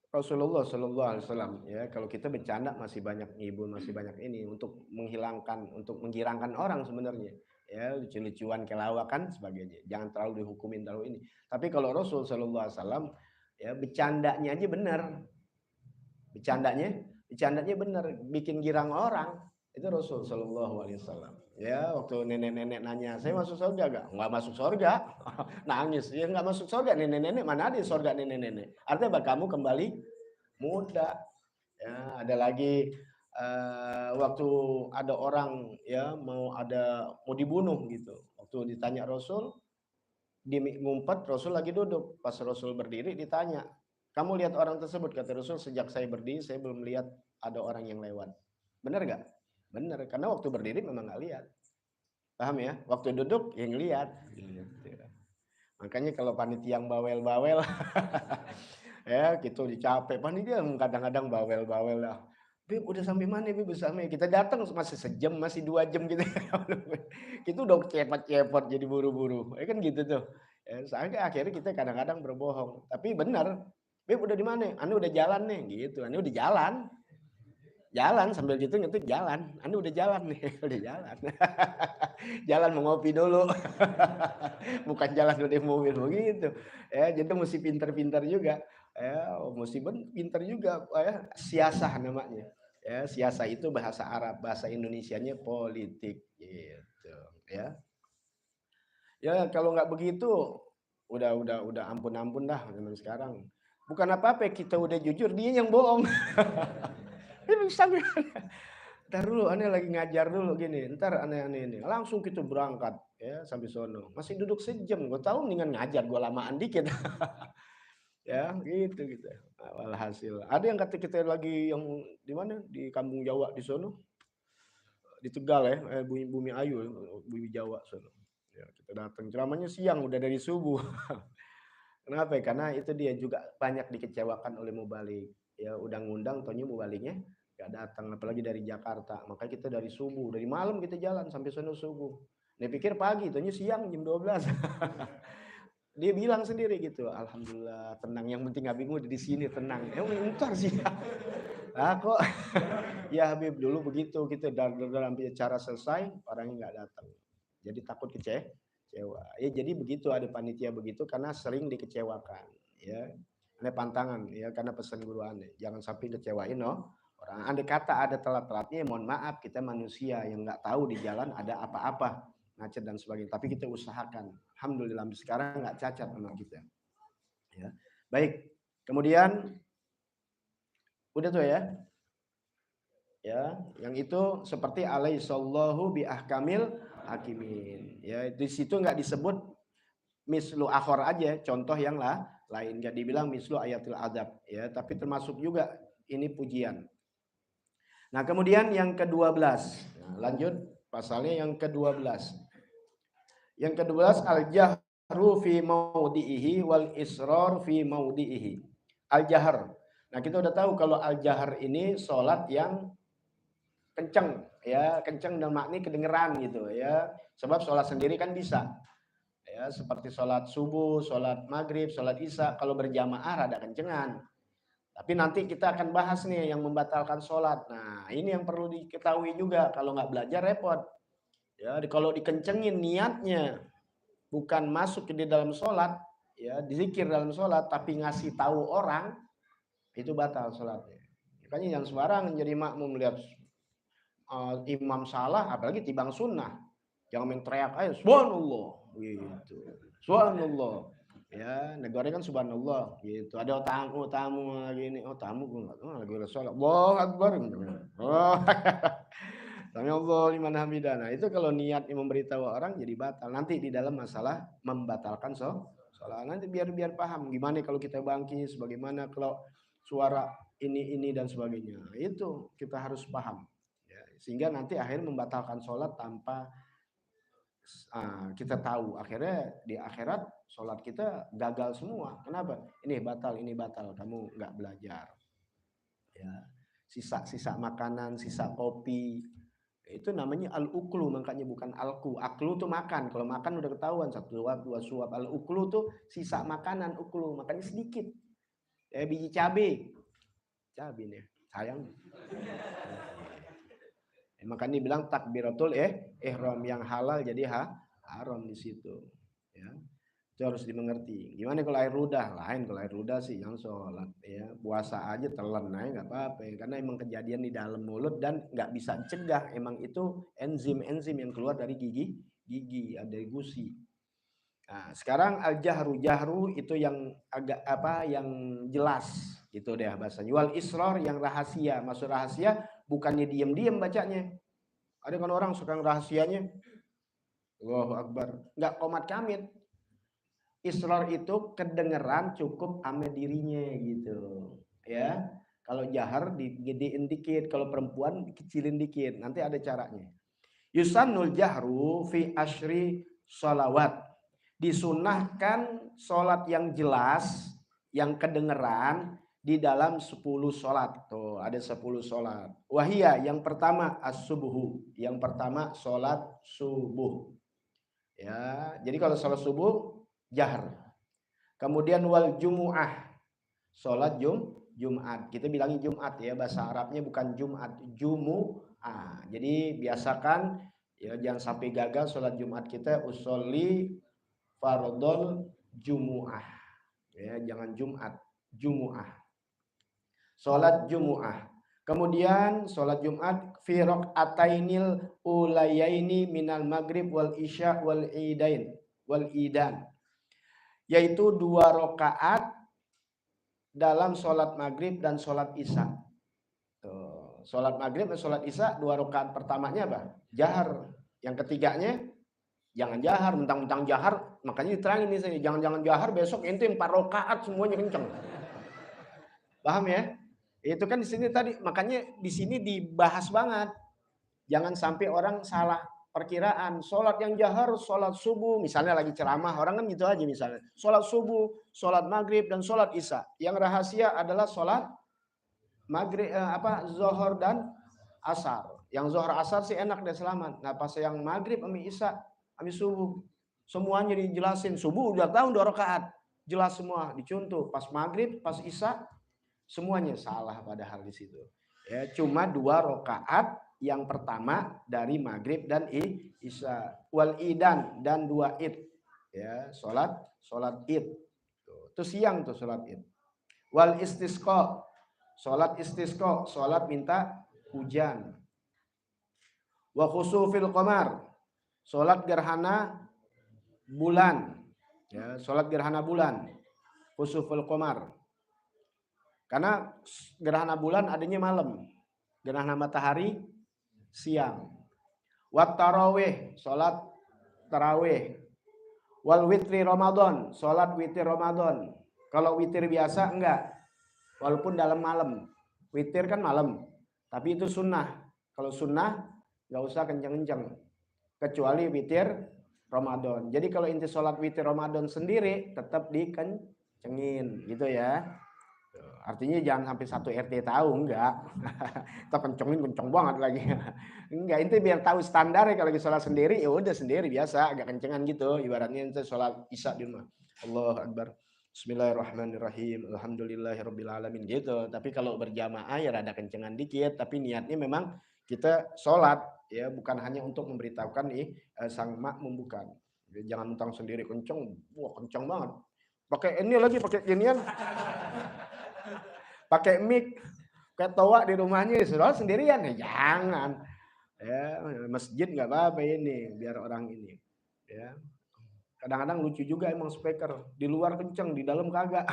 Rasulullah Shallallahu Alaihi Wasallam ya, kalau kita bercanda masih banyak ibu, masih banyak ini untuk menggirangkan orang sebenarnya ya, lucu-lucuan, kelawakan sebagainya. Jangan terlalu dihukumin terlalu ini. Tapi kalau Rasul Shallallahu Alaihi Wasallam ya bercandanya aja benar. Bercandanya benar, bikin girang orang. Itu Rasul Shallallahu Alaihi Wasallam. Ya, waktu nenek-nenek nanya, saya masuk surga gak? Nggak masuk surga. Nangis, ya nggak masuk surga. Nenek-nenek mana ada surga nenek-nenek? Artinya kamu kembali muda. Ya, ada lagi waktu ada orang ya mau dibunuh gitu. Waktu ditanya Rasul, dia ngumpet, Rasul lagi duduk. Pas Rasul berdiri ditanya, kamu lihat orang tersebut? Kata Rasul, sejak saya berdiri saya belum lihat ada orang yang lewat. Benar gak? Benar, karena waktu berdiri memang nggak lihat. Paham ya? Waktu duduk yang lihat. Makanya kalau panitia yang bawel-bawel, ya gitu dicapek. Panitia kadang-kadang bawel-bawel lah. Bib udah sampai mana Bib? Sampai kita datang masih sejam, masih 2 jam gitu. Kita udah cepet-cepet jadi buru-buru. Ya kan gitu tuh. Ya, sampai akhirnya kita kadang-kadang berbohong. Tapi benar. Bib udah di mana? Anda udah jalan nih gitu. Anda udah jalan. Jalan sambil gitu ngetik jalan. Anda udah jalan nih, udah jalan. Jalan mau ngopi dulu. Bukan jalan udah mobil begitu. Ya, jadi mesti pintar-pintar juga. Ya, mesti pintar juga ya, siasah namanya. Ya, siasah itu bahasa Arab, bahasa Indonesianya politik gitu, ya. Ya, kalau nggak begitu udah ampun-ampun dah zaman sekarang. Bukan apa-apa kita udah jujur, dia yang bohong. Ntar dulu aneh lagi ngajar dulu gini, ntar aneh-aneh ini langsung kita berangkat ya sampai sono, masih duduk sejam. Gue tahu mendingan ngajar gue lamaan dikit. Ya gitu. Walhasil ada yang kata kita lagi yang di mana di kampung Jawa di sono, di Tegal ya, Bumi Ayu, Bumi Jawa sono. Ya, kita datang ceramahnya siang udah dari subuh. Kenapa ya? Karena itu dia juga banyak dikecewakan oleh mubalik. Ya udah ngundang, taunya mubaliknya nggak datang, apalagi dari Jakarta. Makanya kita dari subuh, dari malam kita jalan sampai sono subuh. Dia pikir pagi, ternyata siang jam 12. Dia bilang sendiri gitu, alhamdulillah tenang, yang penting Habibmu di sini tenang. Entar sih. Ah kok ya Habib dulu begitu gitu, dan sampai acara selesai orangnya nggak datang. Jadi takut kecewa. Ya jadi begitu, ada panitia begitu karena sering dikecewakan. Ya, ada pantangan ya karena pesan guru aneh. Jangan sampai kecewain orang. Andai kata ada telat-telatnya, mohon maaf, kita manusia yang nggak tahu di jalan ada apa-apa, macet dan sebagainya. Tapi kita usahakan. Alhamdulillah sekarang nggak cacat sama kita. Ya, baik. Kemudian udah tuh ya. Ya, yang itu seperti alaihissallahu bi ahkamil hakimin. Ya, di situ nggak disebut mislu akhor aja, contoh yang lain, nggak dibilang mislu ayatil adab ya, tapi termasuk juga ini pujian. Nah, kemudian yang ke-12. Nah, lanjut pasalnya yang ke-12. Yang ke-12 al-jahru fi maudhihi wal israr fi maudhihi. Al-jahr. Nah, kita udah tahu kalau al-jahr ini salat yang kenceng ya, kenceng dan makni kedengeran gitu ya. Sebab sholat sendiri kan bisa ya, seperti sholat subuh, sholat maghrib, sholat isya kalau berjamaah rada kencengan. Tapi nanti kita akan bahas nih yang membatalkan sholat. Nah ini yang perlu diketahui juga, kalau nggak belajar repot ya. Kalau dikencengin niatnya bukan masuk ke di dalam sholat ya, dizikir dalam sholat tapi ngasih tahu orang, itu batal sholatnya. Makanya yang sembarang jadi makmum lihat imam salah, apalagi tibang sunnah, jangan main teriak aja subhanallah gitu, subhanallah ya, negara kan subhanallah gitu. Ada tamu gini, tamu gue nggak tahu lagi sholat, Allahu akbar, oh Sami Allah liman hamidah. Nah itu kalau niatnya memberitahu orang jadi batal nanti di dalam masalah membatalkan sholat. Nanti biar paham gimana kalau kita bangkit, bagaimana kalau suara ini dan sebagainya. Itu kita harus paham ya, sehingga nanti akhirnya membatalkan sholat tanpa kita tahu. Akhirnya di akhirat sholat kita gagal semua. Kenapa? Ini batal, kamu nggak belajar ya. Sisa makanan, sisa kopi, itu namanya al-uklu, makanya bukan alku. Aklu tuh makan, kalau makan udah ketahuan, 1 suap 2 suap. Al-uklu tuh sisa makanan, uklu, makanya sedikit ya, biji cabai nih sayang. Makanya dibilang takbiratul ihram, yang halal jadi haram di situ ya. Itu harus dimengerti. Gimana kalau air ludah? Lain, kalau air ludah sih yang sholat ya, puasa aja telan aja nggak apa-apa ya, karena emang kejadian di dalam mulut dan nggak bisa cegah, emang itu enzim yang keluar dari gigi dari gusi. Nah, sekarang al-jahru itu yang agak yang jelas gitu deh bahasanya. Wal israr yang rahasia, maksud rahasia bukannya diam-diam bacanya. Ada kan orang suka rahasianya, Allahu akbar, nggak qomat kamit. Israr itu kedengeran cukup ame dirinya gitu ya. Kalau jahar digedein dikit, kalau perempuan dikecilin dikit, nanti ada caranya. Yusannul jahru fi asyri sholawat, disunahkan sholat yang jelas, yang kedengeran di dalam 10 sholat. Tuh ada 10 sholat. Wahia yang pertama as-subuhu, yang pertama sholat subuh ya. Jadi kalau sholat subuh jahar. Kemudian wal jumu'ah, sholat Jumat. Kita bilangnya Jumat ya, bahasa Arabnya bukan Jumat, Jumu'ah. Jadi biasakan ya, jangan sampai gagal sholat Jumat kita, usolli fardhol Jumu'ah ya, jangan Jumat, Jumu'ah, sholat Jumu'ah. Kemudian sholat Jumat fi raq'atainil ulayaini minal maghrib wal isya wal idan, yaitu 2 rakaat dalam sholat maghrib dan sholat isya. Tuh, sholat maghrib dan sholat isya 2 rakaat pertamanya apa? Jahar. Yang ketiganya jangan jahar, mentang-mentang jahar, makanya diterangin ini saya, jangan jahar besok ente 4 rakaat semuanya kenceng. Paham ya? Itu kan di sini tadi, makanya di sini dibahas banget. Jangan sampai orang salah perkiraan, sholat yang jahar, sholat subuh, misalnya lagi ceramah, orang kan gitu aja misalnya, sholat subuh, sholat maghrib, dan sholat isya. Yang rahasia adalah sholat maghrib zuhur dan asar. Yang zuhur asar sih enak deh selamat. Nah pas yang maghrib sama isya sama subuh semuanya dijelasin. Subuh udah tahu 2 rakaat jelas semua dicontoh. Pas maghrib pas isya semuanya salah padahal di situ. Ya cuma 2 rakaat yang pertama dari maghrib dan isya. Wal idan dan 2 id. Ya sholat id. Itu siang tuh sholat id. Wal istisqa, sholat istisqa, sholat minta hujan. Wa khusufil qamar, sholat gerhana bulan. Ya, sholat gerhana bulan. Khusufil qamar. Karena gerhana bulan adanya malam. Gerhana matahari siang. Wat tarawih, sholat tarawih. Wal witri Ramadan, sholat witir Ramadan. Kalau witir biasa enggak, walaupun dalam malam. Witir kan malam, tapi itu sunnah. Kalau sunnah nggak usah kenceng-kenceng, kecuali witir Ramadan. Jadi kalau inti sholat witir Ramadan sendiri tetap dikencengin, gitu ya. Artinya jangan sampai 1 RT tahu, enggak. Kita kenceng banget lagi. Enggak, itu biar tahu standar ya. Kalau sholat sendiri ya udah sendiri biasa, agak kencengan gitu. Ibaratnya itu sholat isya di rumah. Allahu Akbar. Bismillahirrahmanirrahim. Alhamdulillahirabbil alamin gitu. Tapi kalau berjamaah ya rada kencengan dikit, tapi niatnya memang kita sholat ya, bukan hanya untuk memberitahukan sang makmum, bukan. Jangan mentang sendiri kenceng, wah kenceng banget. Pakai ini lagi, pakai ginian. Pakai mic, kayak toa di rumahnya, sudah sendirian ya jangan. Ya, masjid nggak apa-apa ini, biar orang ini. Ya. Kadang-kadang lucu juga emang speaker, di luar kenceng, di dalam kagak.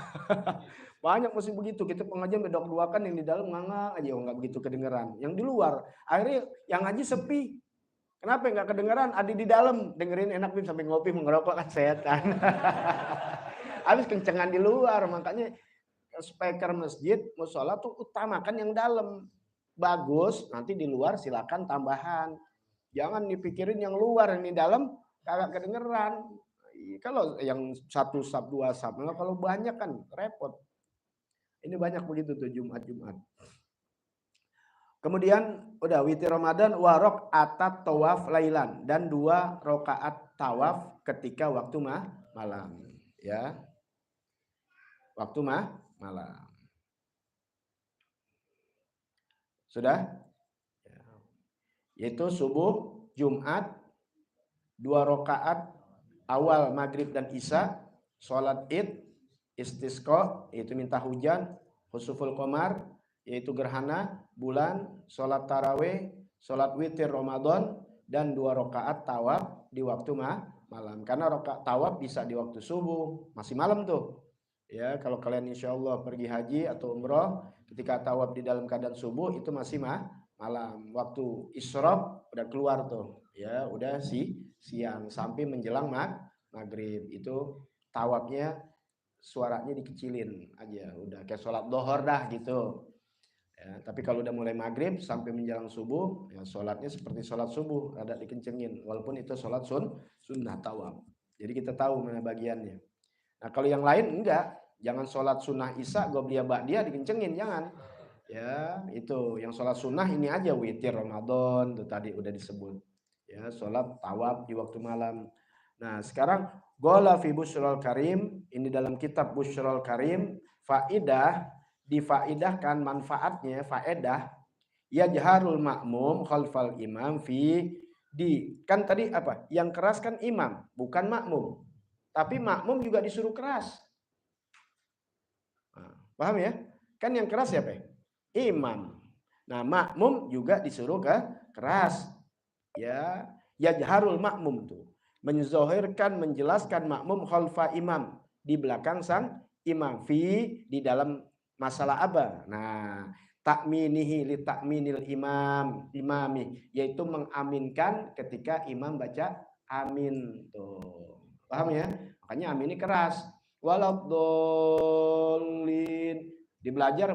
Banyak masih begitu, kita pengajian bedok dua kan yang di dalam nganga aja, nggak begitu kedengeran. Yang di luar, akhirnya yang ngaji sepi. Kenapa nggak kedengeran? Ada di dalam, dengerin enak sampai ngopi mengerokok kan setan. Habis kencengan di luar, makanya speaker masjid, musola tuh utamakan yang dalam. Bagus, nanti di luar silakan tambahan. Jangan dipikirin yang luar, yang di dalam kagak kedengeran. Kalau yang 1 sab 2 sab, kalau banyak kan repot. Ini banyak begitu tuh Jumat. Kemudian udah witir Ramadan warok atat tawaf lailan, dan 2 rakaat tawaf ketika waktu malam, ya. Waktu malam. Sudah? Yaitu subuh, Jumat, 2 rakaat awal maghrib dan isya, sholat id, istisqa, yaitu minta hujan, khusuful qamar, yaitu gerhana bulan, sholat tarawih, sholat witir Ramadan, dan 2 rakaat tawaf di waktu malam. Karena rakaat tawaf bisa di waktu subuh, masih malam tuh. Ya, kalau kalian insya Allah pergi haji atau umroh, ketika tawaf di dalam keadaan subuh itu masih malam. Waktu isyraq udah keluar tuh, ya udah siang sampai menjelang maghrib. Itu tawafnya suaranya dikecilin aja, udah kayak sholat dohor dah gitu. Ya, tapi kalau udah mulai maghrib sampai menjelang subuh, ya sholatnya seperti sholat subuh, ada dikencengin, walaupun itu sholat sunnah tawaf. Jadi kita tahu mana bagiannya. Nah kalau yang lain enggak, jangan sholat sunnah isya gobliyah ba'diyah dikencengin, jangan. Ya itu yang sholat sunnah ini aja, witir Ramadan tuh tadi udah disebut. Ya sholat tawaf di waktu malam. Nah sekarang gola fi busyrul karim, ini dalam kitab busyrul karim, faidah, difaidahkan manfaatnya, faedah yajharul makmum khalfal imam fi di, kan tadi apa? Yang keras kan imam, bukan makmum. Tapi makmum juga disuruh keras. Nah, paham ya? Kan yang keras siapa? Imam. Nah, makmum juga disuruh keras. Ya, yajharul makmum tuh. Menzohirkan, menjelaskan makmum khalfa imam, di belakang sang imam, fi di dalam masalah apa? Nah, takminihi li takminil imami, yaitu mengaminkan ketika imam baca amin tuh. Paham ya? Makanya amin ini keras. Waladhdallin. Di belajar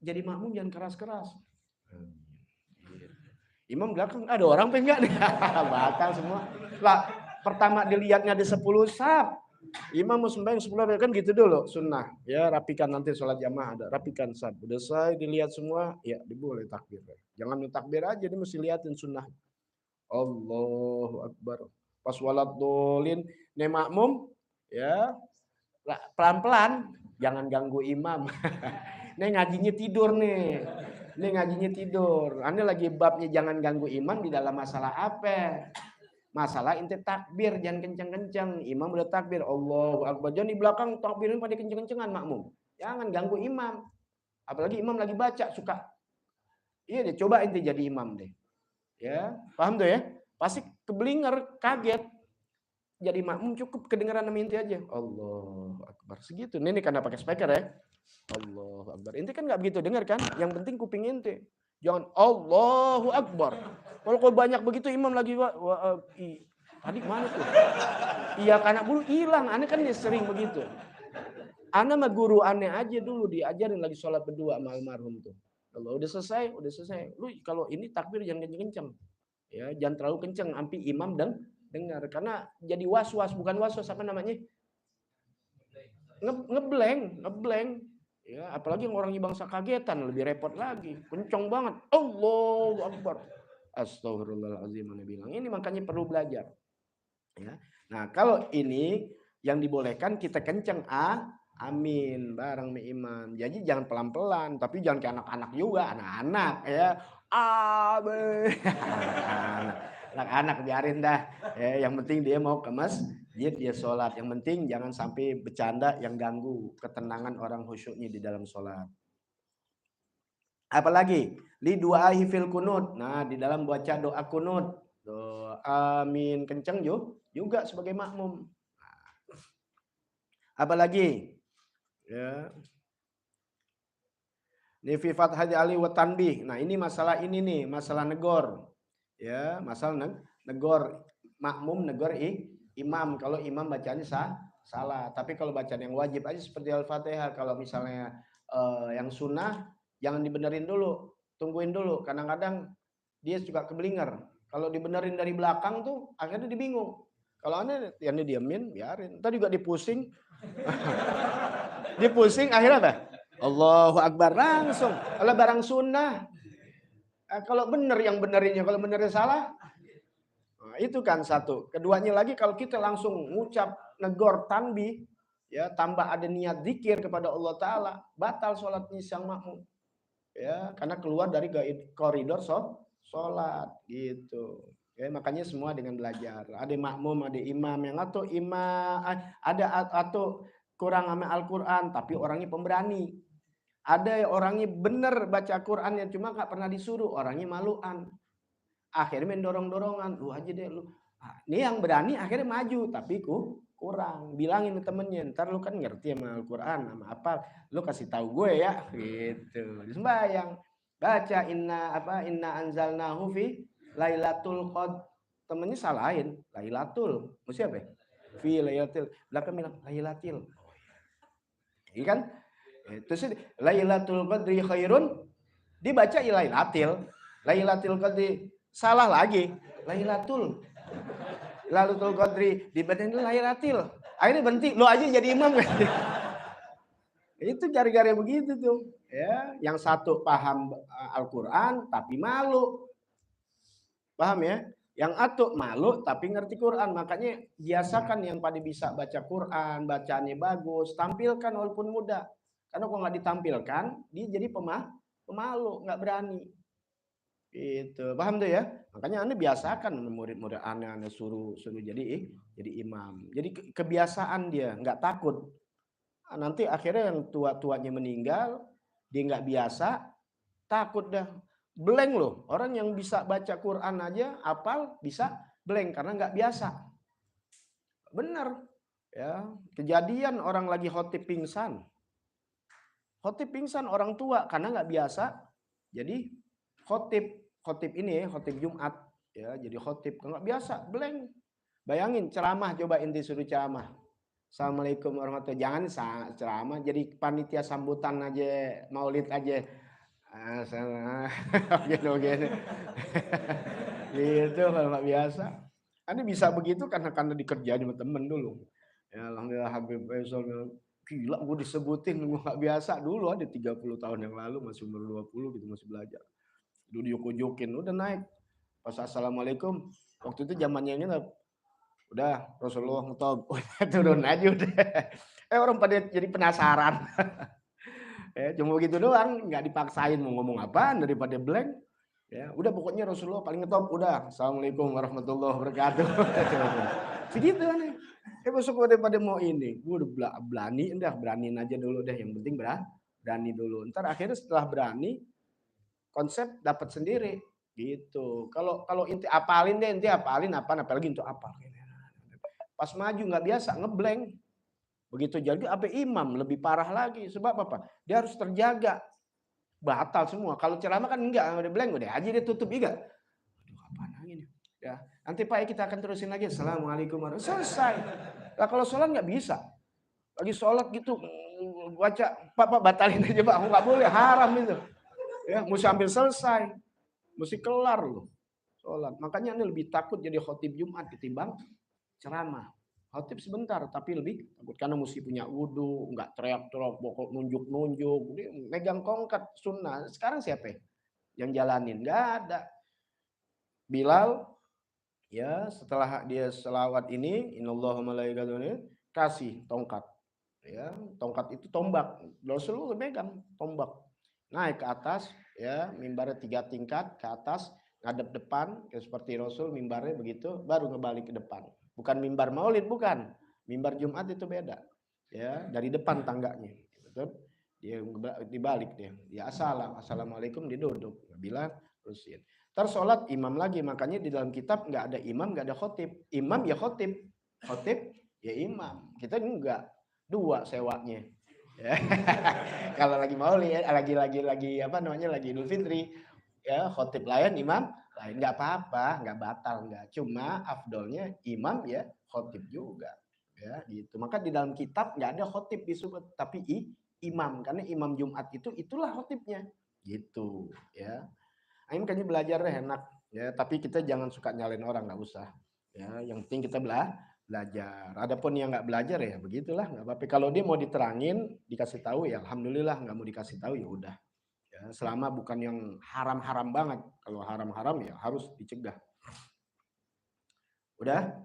jadi makmum jangan keras-keras. Imam belakang ada orang pengen enggak nih? Batal semua. Lah, pertama dilihatnya ada 10 saf. Imam mau sembahyang 10 rakaat kan gitu dulu sunnah. Ya rapikan nanti sholat jamaah ada. Rapikan saat udah selesai dilihat semua, ya diboleh takbir. Jangan takbir aja, dia mesti liatin sunnah. Allahu Akbar. Pas walat dolin, ne makmum, ya pelan-pelan, jangan ganggu imam. Nih ngajinya tidur nih. Nih ngajinya tidur. Ane lagi babnya jangan ganggu imam di dalam masalah apa? Masalah inti takbir, jangan kenceng-kenceng. Imam udah takbir, Allahu Akbar. Jangan di belakang takbirin pada kenceng-kencengan makmum. Jangan ganggu imam. Apalagi imam lagi baca suka. Iya deh, coba inti jadi imam deh. Ya, paham tuh ya? Pasti keblinger, kaget. Jadi makmum cukup kedengaran nama inti aja. Allahu Akbar. Segitu. Ini karena pakai speaker ya. Allahu Akbar. Inti kan nggak begitu dengar kan? Yang penting kuping inti. Jangan Allahu Akbar. Kalau banyak begitu imam lagi tadi mana tuh? Iya karena dulu hilang. Aneh kan dia sering begitu. Ana sama guru aneh aja dulu diajarin lagi sholat berdua sama almarhum tuh. Kalau udah selesai. Lu kalau ini takbir jangan kenceng-kenceng. Ya, jangan terlalu kenceng sampai imam dan dengar karena jadi was-was, bukan was-was apa namanya? Ngeblank. Ya, apalagi yang orangnya bangsa kagetan lebih repot lagi. Kenceng banget. Allahu Akbar. Astagfirullahaladzim. Bilang ini makanya perlu belajar. Ya. Nah, kalau ini yang dibolehkan kita kenceng amin bareng mi imam. Jadi jangan pelan-pelan, tapi jangan kayak anak-anak juga, anak-anak ya. Amin. Anak-anak biarin dah. Ya, yang penting dia mau ke masjid, dia sholat. Yang penting jangan sampai bercanda yang ganggu ketenangan orang khusyuknya di dalam sholat. Apalagi li du'ahi fil kunut. Nah, di dalam baca doa kunut. Amin kenceng juga sebagai makmum. Apalagi ya. Ini fi fathati ali wa tanbih. Nah, ini masalah ini nih, masalah negor. Ya, masalah negor makmum negor imam kalau imam bacanya salah. Tapi kalau bacaan yang wajib aja seperti Al-Fatihah, kalau misalnya yang sunnah jangan dibenerin dulu, tungguin dulu. Kadang-kadang dia suka keblinger. Kalau dibenerin dari belakang tuh akhirnya dibingung. Kalau aneh yang diamin biarin. Tadi juga dipusing. Dipusing akhirnya apa? Allahu Akbar langsung. Kalau barang sunnah. Kalau benar yang benerinnya, kalau benernya salah. Nah, itu kan satu. Keduanya lagi kalau kita langsung ngucap negor tanbih, ya tambah ada niat zikir kepada Allah Ta'ala, batal sholatnya sang makmum. Ya, karena keluar dari koridor sholat gitu. Ya, makanya semua dengan belajar. Ada makmum, ada imam yang atau kurang sama Al-Quran, tapi orangnya pemberani. Ada orangnya bener baca Qurannya, cuma nggak pernah disuruh, orangnya maluan. Akhirnya main dorong-dorongan, lu aja deh lu. Nah, ini yang berani akhirnya maju, tapi kurang. Bilangin ke temennya, ntar lu kan ngerti sama Al-Quran, sama apa, lu kasih tahu gue ya, gitu. Sembahyang, baca inna anzalnahu fi lailatul qadr. Temennya salahin, lailatul, mesti apa? Fi lailatul, belakang bilang lailatul. Iya kan? Terus Lailatul Qadri khairun dibaca Lailatul. Lailatul Qadri salah lagi. Lailatul Qadri dibacain Lailatul. Akhirnya berhenti, lo aja jadi imam kan. Itu gara-gara begitu tuh. Ya, yang satu paham Al-Qur'an tapi malu. Paham ya? Yang satu malu tapi ngerti Quran. Makanya biasakan yang pada bisa baca Quran, bacaannya bagus, tampilkan walaupun muda. Karena kalau nggak ditampilkan, dia jadi pemalu, nggak berani. Gitu, paham tuh ya? Makanya Anda biasakan murid-murid Anda suruh jadi imam. Jadi kebiasaan dia, nggak takut. Nanti akhirnya yang tua-tuanya meninggal, dia nggak biasa, takut dah. Blank loh, orang yang bisa baca Quran aja, apal bisa blank karena nggak biasa. Bener, ya. Kejadian orang lagi khotib pingsan. Khotib pingsan orang tua karena nggak biasa. Jadi khotib ini ya, khotib Jumat ya, jadi khotib nggak biasa, blank. Bayangin ceramah, coba inti suruh ceramah. Assalamualaikum warahmatullahi wabarakatuh. Jangan ceramah, jadi panitia sambutan aja, maulid aja. Gitu. Gitu kalau nggak biasa. Anda bisa begitu karena dikerjain sama temen dulu. Ya, alhamdulillah Habib Faisal gila gue disebutin gue nggak biasa dulu ada 30 tahun yang lalu masih umur 20 gitu masih belajar. Dulu diujuk-ujukin udah naik. Pas assalamualaikum waktu itu zamannya ini udah Rasulullah ngetop udah turun aja udah. Orang pada jadi penasaran. Cuma begitu doang, nggak dipaksain mau ngomong apaan daripada blank. Ya, udah pokoknya Rasulullah paling ngetop udah. Assalamualaikum warahmatullahi wabarakatuh. Segitu kan. Besok daripada mau ini, gue udah berani, udah beraniin aja dulu deh. Yang penting berani dulu. Ntar akhirnya setelah berani, konsep dapat sendiri gitu. Kalau inti apalin deh, inti apalin apa, apalagi untuk apa. Pas maju nggak biasa, ngeblank. Begitu jadi apa imam lebih parah lagi. Sebab apa? Dia harus terjaga. Batal semua. Kalau ceramah kan enggak, udah blank, udah aja dia tutup juga. Aduh, apaan lagi nih? Ya, nanti Pak kita akan terusin lagi. Assalamualaikum warahmatullahi wabarakatuh. Selesai. Nah, kalau sholat nggak bisa. Lagi sholat gitu, baca, Pak batalin aja Pak, nggak boleh, haram itu. Ya, mesti ambil selesai, mesti kelar loh sholat. Makanya ini lebih takut jadi khotib Jumat ketimbang ceramah. Khotib sebentar, tapi lebih takut karena mesti punya wudhu, nggak teriak-teriak, pokok nunjuk-nunjuk, megang tongkat sunnah. Sekarang siapa yang jalanin? Nggak ada. Bilal, ya setelah dia selawat ini, innallaha malaikatuhu kasih tongkat. Ya, tongkat itu tombak. Rasulullah megang tombak. Naik ke atas, ya, mimbarnya 3 tingkat ke atas, ngadep depan, ya, seperti Rasul mimbarnya begitu, baru ngebalik ke depan. Bukan mimbar Maulid, bukan. Mimbar Jumat itu beda. Ya, dari depan tangganya. Betul? Dia dibalik dia. Ya assalamualaikum diduduk. Bilang terusin. Ntar sholat imam lagi, makanya di dalam kitab nggak ada imam, nggak ada khotib. Imam ya khotib, khotib ya imam. Kita enggak dua sewanya. Ya. Kalau lagi maulid, lagi apa namanya lagi Idul Fitri, ya khotib lain, imam lain, nggak apa-apa, nggak batal, nggak. Cuma afdolnya imam ya khotib juga, ya gitu. Maka di dalam kitab nggak ada khotib disebut, tapi imam, karena imam Jumat itu itulah khotibnya, gitu, ya. Ini kayaknya belajar enak, ya. Tapi kita jangan suka nyalain orang, nggak usah. Ya, yang penting kita belajar. Adapun yang nggak belajar ya begitulah, nggak apa-apa. Kalau dia mau diterangin, dikasih tahu ya alhamdulillah. Nggak mau dikasih tahu ya udah. Ya, selama bukan yang haram-haram banget. Kalau haram-haram ya harus dicegah. Udah?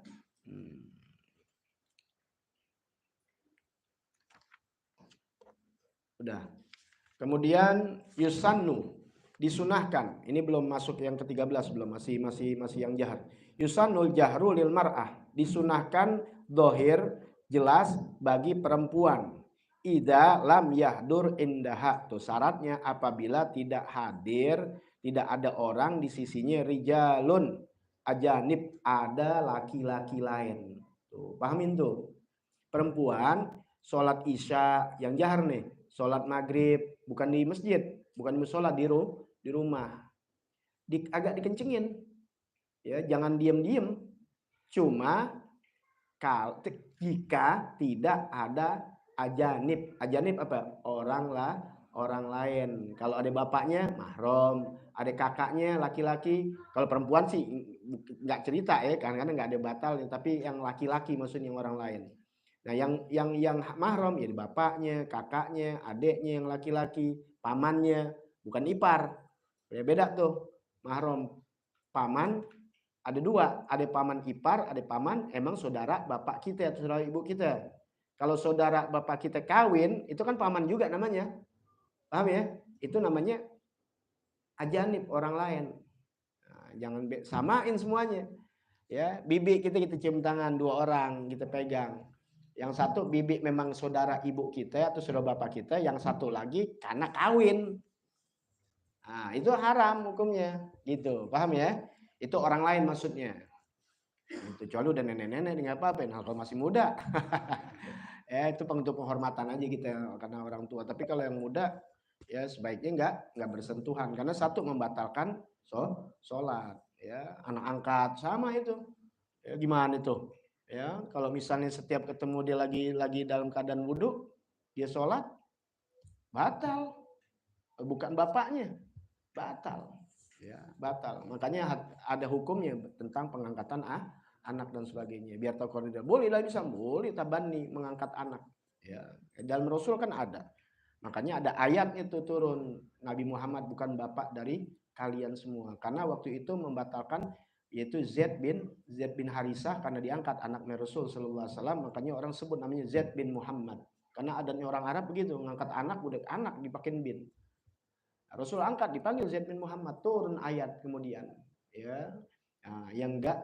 Udah. Kemudian yusannu disunahkan. Ini belum masuk yang ke-13, belum, masih yang jahar. Yusannul jahru lil mar'ah, disunahkan dohir jelas bagi perempuan. Ida lam yahdur indaha, tuh syaratnya apabila tidak hadir, tidak ada orang di sisinya, rijalun ajanib, ada laki-laki lain. Tuh, pahamin tuh. Perempuan sholat isya yang jahar nih, sholat maghrib, bukan di masjid, bukan di musola, di rumah, agak dikencengin, ya jangan diem-diem. Cuma jika tidak ada ajanib. Ajanib apa? Orang lain. Kalau ada bapaknya mahram, ada kakaknya laki-laki. Kalau perempuan sih nggak cerita ya, karena nggak ada batal, tapi yang laki-laki maksudnya orang lain. Nah, yang mahram ya bapaknya, kakaknya, adiknya yang laki-laki, pamannya, bukan ipar. Ya beda tuh. Mahram paman ada dua, ada paman ipar, ada paman emang saudara bapak kita atau saudara ibu kita. Kalau saudara bapak kita kawin, itu kan paman juga namanya. Paham ya? Itu namanya ajanib, orang lain. Nah, jangan samain semuanya. Ya, bibi kita cium tangan, 2 orang kita pegang. Yang satu bibi memang saudara ibu kita atau saudara bapak kita, yang satu lagi karena kawin. Nah, itu haram hukumnya, gitu. Paham ya? Itu orang lain maksudnya. Kecuali udah nenek-nenek nggak apa-apa, nah, kalau masih muda. Ya itu untuk penghormatan aja kita karena orang tua. Tapi kalau yang muda ya sebaiknya nggak bersentuhan karena satu membatalkan sholat. Ya anak angkat sama itu. Ya, gimana itu? Ya kalau misalnya setiap ketemu dia lagi dalam keadaan wudhu, dia sholat batal. Bukan bapaknya, batal. Ya batal. Makanya ada hukumnya tentang pengangkatan anak dan sebagainya, biar tahu koordinat. Boleh lah, bisa, boleh tabani mengangkat anak. Ya, dalam Rasul kan ada. Makanya ada ayat itu turun, Nabi Muhammad bukan bapak dari kalian semua. Karena waktu itu membatalkan yaitu Zaid bin Harisah karena diangkat anaknya Rasul sallallahu alaihi wasallam, makanya orang sebut namanya Zaid bin Muhammad. Karena adanya orang Arab begitu, mengangkat anak, budak anak dipakein bin. Rasul angkat dipanggil Zaid bin Muhammad, turun ayat kemudian. Ya. Nah, yang enggak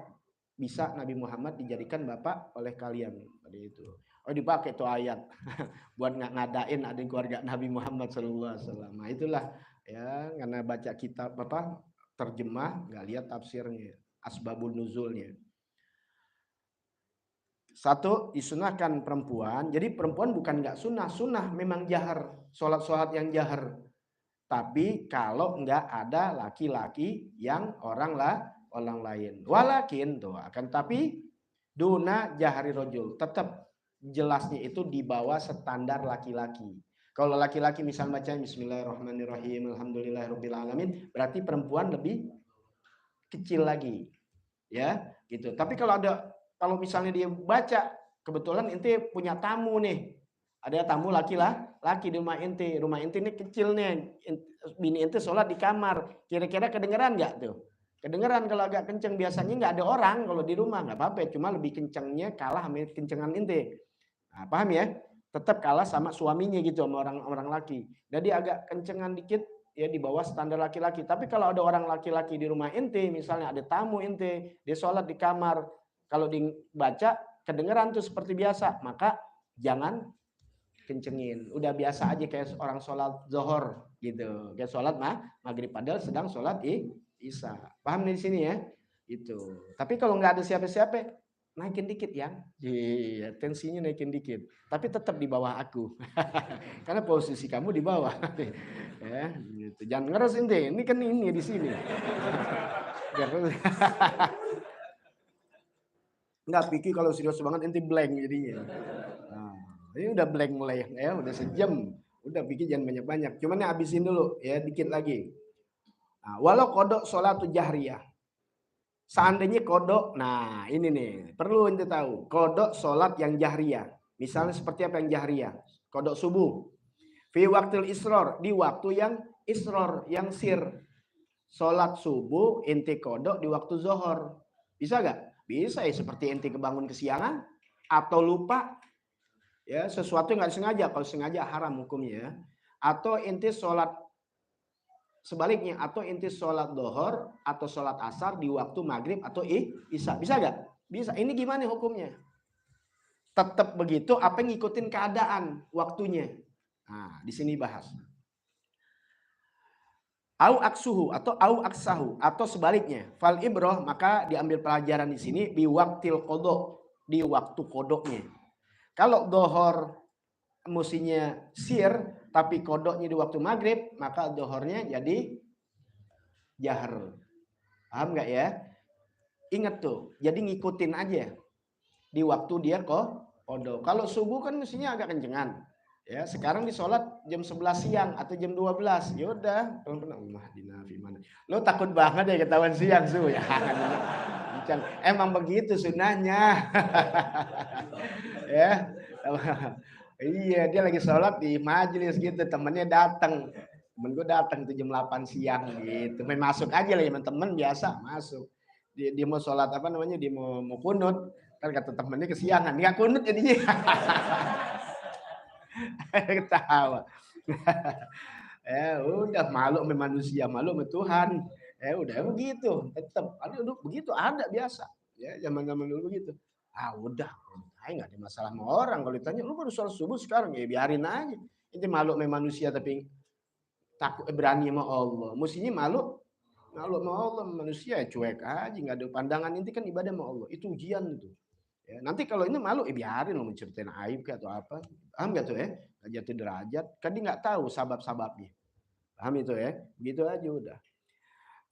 bisa Nabi Muhammad dijadikan bapak oleh kalian pada itu. Oh, dipakai tuh ayat buat ngadain ada keluarga Nabi Muhammad SAW. Nah, itulah ya, karena baca kitab apa terjemah nggak lihat tafsirnya, asbabun nuzulnya. Satu, disunahkan perempuan. Jadi perempuan bukan nggak sunnah memang jahar, sholat yang jahar. Tapi kalau nggak ada laki-laki yang orang lain. Walakin tuh akan tapi duna jahari rojul, tetap jelasnya itu di bawah standar laki-laki. Kalau laki-laki misal baca Bismillahirrahmanirrahim, Alhamdulillahirabbil alamin, berarti perempuan lebih kecil lagi, ya gitu. Tapi kalau misalnya dia baca, kebetulan ente punya tamu nih, ada tamu laki-laki di rumah ente ini kecil nih, bini ente sholat di kamar, kira-kira kedengeran nggak tuh? Kedengeran kalau agak kenceng, biasanya nggak ada orang kalau di rumah nggak apa-apa, cuma lebih kencengnya kalah sama kencengan ente. Nah, paham ya? Tetap kalah sama suaminya gitu, sama orang laki. Jadi agak kencengan dikit ya di bawah standar laki-laki. Tapi kalau ada orang laki-laki di rumah ente, misalnya ada tamu ente, dia sholat di kamar, kalau dibaca kedengeran tuh seperti biasa, maka jangan kencengin. Udah biasa aja kayak orang sholat zohor gitu, kayak sholat maghrib padahal sedang sholat isya. Paham di sini ya? Itu. Tapi kalau nggak ada siapa-siapa, naikin dikit ya. Iya, tensinya naikin dikit. Tapi tetap di bawah aku. Karena posisi kamu di bawah. Ya, gitu. Jangan ngeres ente. Ini kan ini di sini. Nggak pikir kalau serius banget ente blank jadinya. Nah, ini udah blank mulai ya, udah sejam. Udah pikir jangan banyak-banyak. Cuman ya habisin dulu ya, dikit lagi. Nah, walau kodok sholatu jahriyah. Seandainya kodok, nah ini nih, perlu ente tahu. Kodok sholat yang jahriyah. Misalnya seperti apa yang jahriyah? Kodok subuh. Fi waktil isror, di waktu yang isror, yang sir. Sholat subuh, ente kodok di waktu zohor. Bisa gak? Bisa ya, seperti ente kebangun kesiangan, atau lupa, ya sesuatu yang nggak sengaja. Kalau sengaja haram hukumnya. Atau ente sholat sebaliknya, atau inti sholat dohor atau sholat asar di waktu maghrib atau isya. Bisa gak? Bisa. Ini gimana hukumnya? Tetap begitu apa yang ngikutin keadaan waktunya. Nah, di sini bahas. Au aksuhu atau au aksahu atau sebaliknya. Fal ibroh, maka diambil pelajaran di sini di waktil kodok, di waktu kodoknya. Kalau dohor musinya sir tapi kodoknya di waktu maghrib, maka dohornya jadi jahar. Paham nggak ya? Ingat tuh, jadi ngikutin aja di waktu dia kodok. Kalau subuh kan mestinya agak kencengan. Ya, sekarang di sholat jam 11 siang atau jam 12. Ya udah, lo takut banget ya ketahuan siang subuh ya. Emang begitu sunahnya. Ya. Iya, dia lagi sholat di majelis gitu, temennya datang. Temen gue datang tuh jam 8 siang gitu. Main masuk aja lah, temen biasa masuk. Dia mau sholat apa namanya, dia mau kunut. Kan kata temennya kesiangan, nggak kunut jadinya. Ketawa. Udah malu sama manusia, malu sama Tuhan. Udah begitu, tetap. Aduh, begitu ada biasa. Ya, zaman-zaman dulu begitu. Udah, nggak ada masalah sama orang. Kalau ditanya, lu baru sholat subuh sekarang, ya biarin aja. Itu malu sama manusia tapi takut berani sama Allah. Mestinya malu sama Allah, manusia cuek aja, nggak ada pandangan. Inti kan ibadah sama Allah. Itu ujian itu. Ya, nanti kalau ini malu, biarin lo menceritain aib atau apa. Paham gak tuh ya? Jatuh derajat. Kan dia nggak tahu sabab-sababnya. Paham itu ya? Gitu aja udah.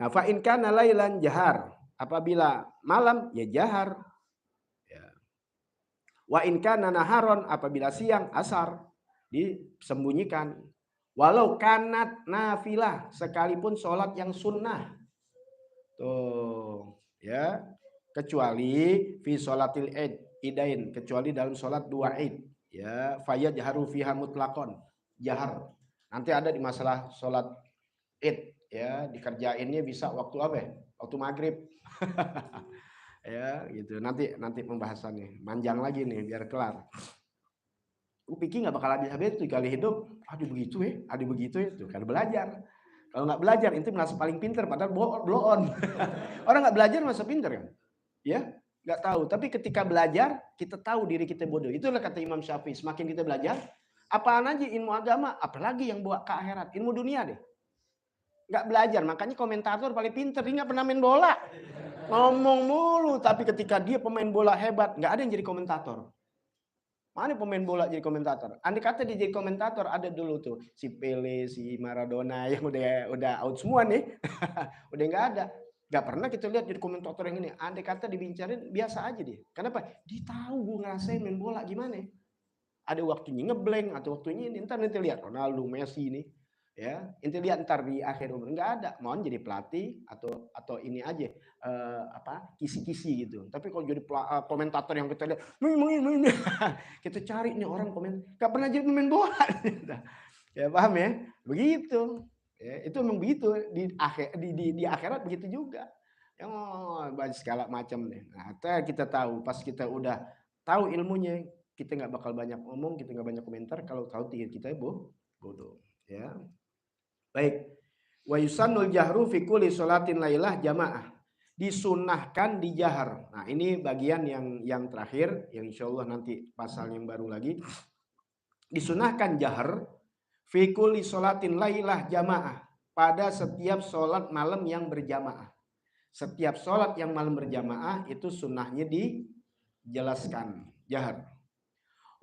Nah, fa in kana lailan jahar. Apabila malam ya jahar. Wa in kana naharon, apabila siang asar, disembunyikan. Walau kanat nafilah, sekalipun sholat yang sunnah. Tuh, ya. kecuali fi sholatil idain, kecuali dalam sholat 2 id. Ya, fayajharu fiha mutlaqon, jahar. Nanti ada di masalah sholat id, ya, dikerjainnya bisa waktu apa ya? Waktu maghrib. Ya, gitu. Nanti pembahasannya. Manjang lagi nih biar kelar. Pikir nggak bakal habis-habis tuh kali hidup. Aduh begitu ya, tuh kan belajar. Kalau nggak belajar, itu merasa paling pinter, padahal blow on. Orang nggak belajar masa pinter kan? Ya, nggak tahu. Tapi ketika belajar, kita tahu diri kita bodoh. Itulah kata Imam Syafi'i. Semakin kita belajar, apaan aja ilmu agama, apalagi yang bawa ke akhirat, ilmu dunia deh. Nggak belajar, makanya komentator paling pinter. Dia nggak pernah main bola. Ngomong mulu, tapi ketika dia pemain bola hebat, nggak ada yang jadi komentator. Mana pemain bola jadi komentator? Andai kata dia jadi komentator, ada dulu tuh si Pele, si Maradona yang udah out semua nih. Udah nggak ada. Nggak pernah kita lihat jadi komentator yang ini. Andai kata dibicarain biasa aja dia. Kenapa? Dia tahu gue ngerasain main bola gimana. Ada waktunya ngeblank atau waktunya ini. Ntar nanti lihat Ronaldo, Messi ini. Ya, inti lihat ntar di akhir umur nggak ada, mau jadi pelatih atau ini aja kisi-kisi gitu. Tapi kalau jadi komentator yang kita lihat, kita cari nih orang komen, nggak pernah jadi pemain bola, ya paham ya? Begitu, ya, itu memang begitu di akhirat begitu juga. Yang banyak segala macam nih. Nah, kita tahu pas kita udah tahu ilmunya, kita nggak bakal banyak ngomong, kita nggak banyak komentar kalau tahu kita bodoh, ya. Baik. Wa yusannul jahru fi kulli sholatin lailah jamaah. Disunahkan di jahar. Nah, ini bagian yang terakhir yang insyaallah nanti pasal yang baru lagi. Disunahkan jahar fi kulli sholatin lailah jamaah, pada setiap sholat malam yang berjamaah. Setiap sholat yang malam berjamaah itu sunnahnya dijelaskan jahar.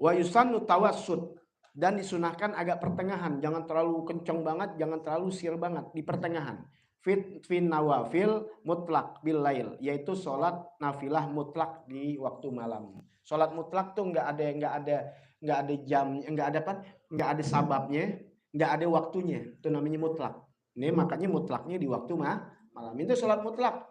Wa yusannu tawassut, dan disunahkan agak pertengahan, jangan terlalu kencang banget, jangan terlalu sir banget, di pertengahan. Fin nawafil mutlak bil lail, yaitu sholat nafilah mutlak di waktu malam. Sholat mutlak tuh nggak ada jam, nggak ada sababnya, nggak ada waktunya, itu namanya mutlak. Ini makanya mutlaknya di waktu malam. Itu sholat mutlak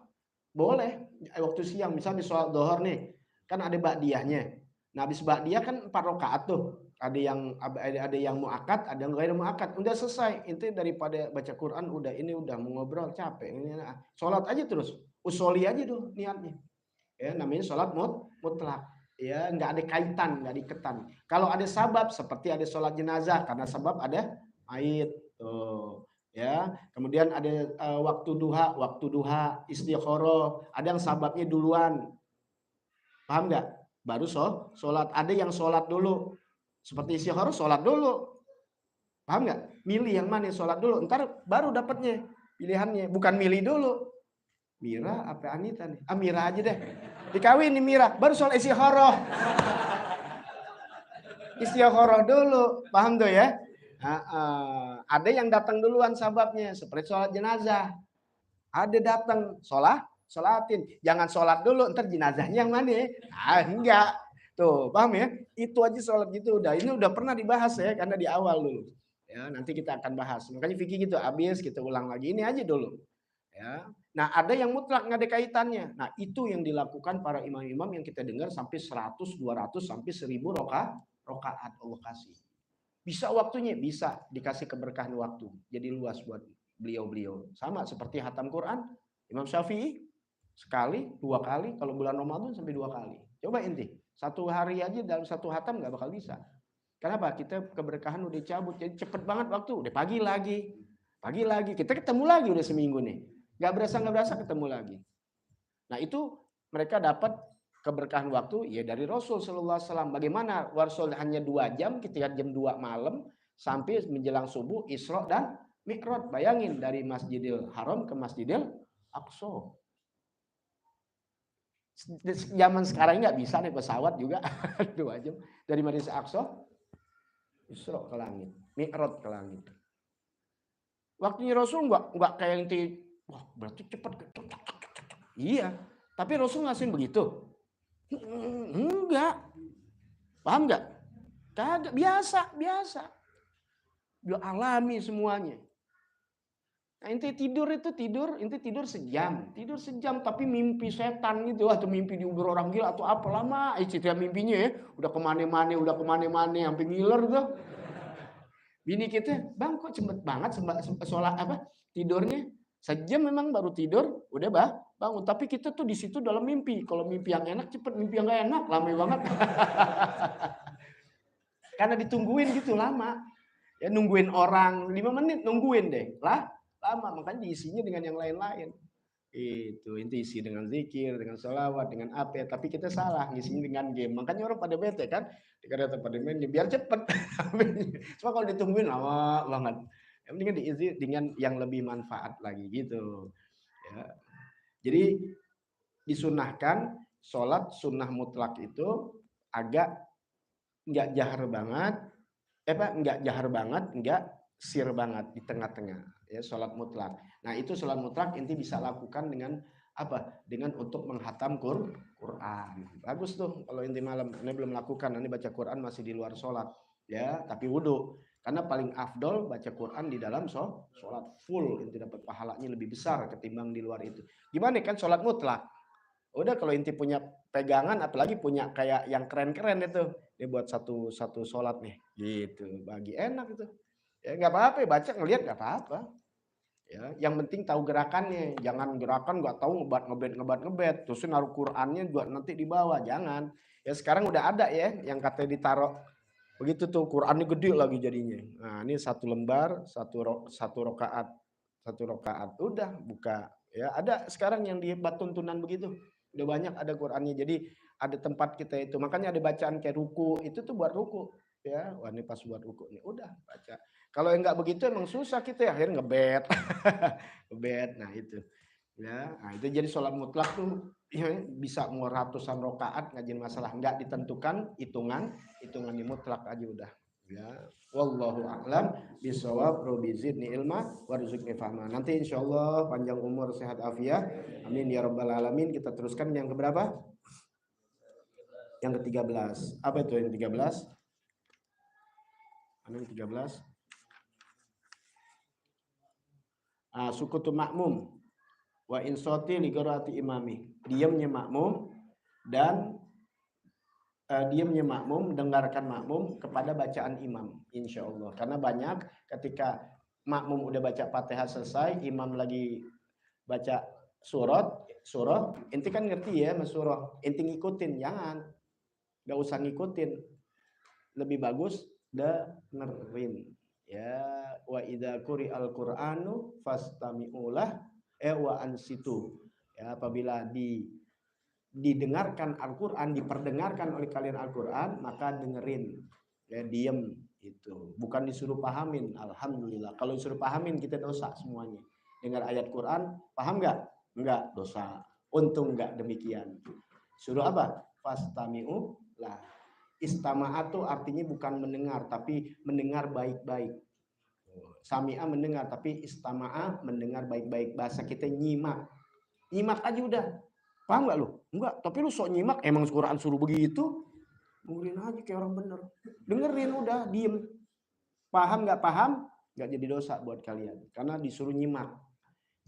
boleh waktu siang, misalnya di sholat dohor nih, kan ada ba'diyahnya. Nah, habis ba'diyah kan 4 rakaat tuh. Ada yang muakkad, ada yang ghair muakkad. Udah selesai. Itu daripada baca Quran udah mau ngobrol capek. Sholat aja terus. Usoli aja tuh niatnya. Ya, namanya sholat mutlak. Ya, nggak ada kaitan, nggak diketan. Kalau ada sabab seperti ada sholat jenazah karena sabab ada haid. Tuh. Ya, kemudian ada waktu duha, istikharah, ada yang sababnya duluan. Paham nggak? Baru sholat. Ada yang sholat dulu. Seperti istikharah sholat dulu. Paham nggak? Milih yang mana sholat dulu. Ntar baru dapatnya pilihannya. Bukan milih dulu. Mira apa Anita nih? Mira aja deh. Dikawin nih Mira. Baru sholat istikharah. Istikharah dulu. Paham tuh ya? Ada yang datang duluan sababnya. Seperti sholat jenazah. Ada datang sholatin. Jangan sholat dulu. Ntar jenazahnya yang mana? Enggak. Tuh, paham ya? Itu aja sholat gitu udah. Ini udah pernah dibahas ya, karena di awal dulu. Ya, nanti kita akan bahas. Makanya fikih gitu, habis kita ulang lagi. Ini aja dulu. Ya. Nah, ada yang mutlak nggak ada kaitannya. Nah, itu yang dilakukan para imam-imam yang kita dengar sampai 100, 200, sampai 1000 rakaat Allah kasih. Bisa waktunya, bisa dikasih keberkahan waktu. Jadi luas buat beliau-beliau. Sama seperti hatam Quran, Imam Syafi'i sekali, 2 kali, kalau bulan Ramadan sampai 2 kali. Coba inti. 1 hari aja dalam 1 hatam nggak bakal bisa. Kenapa? Kita keberkahan udah cabut, jadi cepet banget waktu. Udah pagi lagi, kita ketemu lagi udah seminggu nih. Nggak berasa ketemu lagi. Nah itu mereka dapat keberkahan waktu ya dari Rasul Sallallahu Alaihi Wasallam. Bagaimana Rasul hanya 2 jam, ketika jam 2 malam sampai menjelang subuh, Isra dan Mi'raj. Bayangin dari Masjidil Haram ke Masjidil Aqsa. Zaman sekarang nggak bisa nih pesawat juga 2 jam dari Masjid Aqsa Isra ke langit, Mi'raj ke langit. Waktunya Rasul nggak kayak yang wah berarti cepat. Iya, tapi Rasul ngasihin begitu? Enggak. Paham nggak? Kagak, biasa. Dia alami semuanya. Nah, inti tidur sejam tapi mimpi setan gitu atau mimpi diubur orang gila atau apa lama cerita mimpinya ya, udah kemana-mana sampai ngiler tuh. Bini kita, bang kok cepet banget sholat tidurnya sejam memang baru tidur udah bangun, tapi kita tuh di situ dalam mimpi. Kalau mimpi yang enak cepet, mimpi yang gak enak lama banget. Karena ditungguin gitu lama. Ya nungguin orang 5 menit nungguin deh lah lama, makanya diisinya dengan yang lain-lain. Itu inti isi dengan zikir, dengan sholawat, dengan apa, tapi kita salah ngisinya dengan game. Makanya orang pada bete kan, dikata pada main game biar cepet. Cuma kalau ditungguin lama banget. Yang penting diisi dengan yang lebih manfaat lagi gitu. Ya. Jadi disunahkan sholat sunnah mutlak itu agak nggak jahar banget, nggak jahar banget, nggak sir banget, di tengah-tengah ya sholat mutlak. Nah itu sholat mutlak inti bisa lakukan dengan apa? Dengan untuk menghatam Quran. Bagus tuh kalau inti malam. Ini belum lakukan, ini baca Quran masih di luar sholat ya, tapi wudhu. Karena paling afdol baca Quran di dalam sholat full, inti dapat pahalanya lebih besar ketimbang di luar itu. Gimana kan sholat mutlak? Udah kalau inti punya pegangan, apalagi punya kayak yang keren-keren itu, dia buat satu sholat nih, gitu, bagi enak itu. Ya nggak apa-apa, baca ngelihat nggak apa-apa. Ya, yang penting tahu gerakannya, jangan gerakan nggak tahu ngebet, terus naruh Qurannya juga nanti di bawah, jangan. Ya sekarang udah ada ya, yang katanya ditaruh begitu tuh, Qurannya gede lagi jadinya. Nah ini satu lembar, satu rokaat, udah buka. Ya ada sekarang yang dibuat tuntunan begitu. Udah banyak ada Qurannya. Jadi ada tempat kita itu. Makanya ada bacaan kayak ruku. Itu tuh buat ruku. Ya, wah ini pas buat ruku nih. Udah baca. Kalau yang nggak begitu emang susah kita ya. Akhirnya ngebet. Ngebet. Nah itu. Ya, nah itu jadi sholat mutlak tuh ya, bisa mau ratusan rokaat nggak jadi masalah. Nggak ditentukan hitungan di mutlak aja udah. Ya, wallahu a'lam bishawab. Rabbi zidni ilma warzuqni fahma. Nanti insyaallah panjang umur sehat afiat. Amin ya rabbal alamin. Kita teruskan yang keberapa? Yang ke-13. Apa itu yang 13? Yang 13? Sukutu makmum wa insoti li qiraati imami. Diamnya makmum dan diamnya makmum, dengarkan makmum kepada bacaan imam, insya Allah. Karena banyak ketika makmum udah baca Fatihah selesai, imam lagi baca surah, inti kan ngerti ya mas surah, inti ngikutin, jangan, nggak usah ngikutin, lebih bagus dengerin. Ya, wa idza quri'al qur'anu fastami'ulah wa ansitu. Ya, apabila didengarkan Al-Quran, diperdengarkan oleh kalian Al-Quran, maka dengerin, ya diem itu, bukan disuruh pahamin. Alhamdulillah, kalau disuruh pahamin kita dosa semuanya. Dengar ayat Quran, paham nggak? Nggak, dosa. Untung nggak demikian. Suruh apa? Fastami'u lah. Istama'atu artinya bukan mendengar, tapi mendengar baik-baik. Sami'a mendengar, tapi istama'a mendengar baik-baik. Bahasa kita nyimak. Nyimak aja udah. Paham nggak lu? Enggak, tapi lu sok nyimak, emang Quran suruh begitu. Dengerin aja kayak orang bener. Dengerin udah, diem. Paham nggak paham, nggak jadi dosa buat kalian. Karena disuruh nyimak.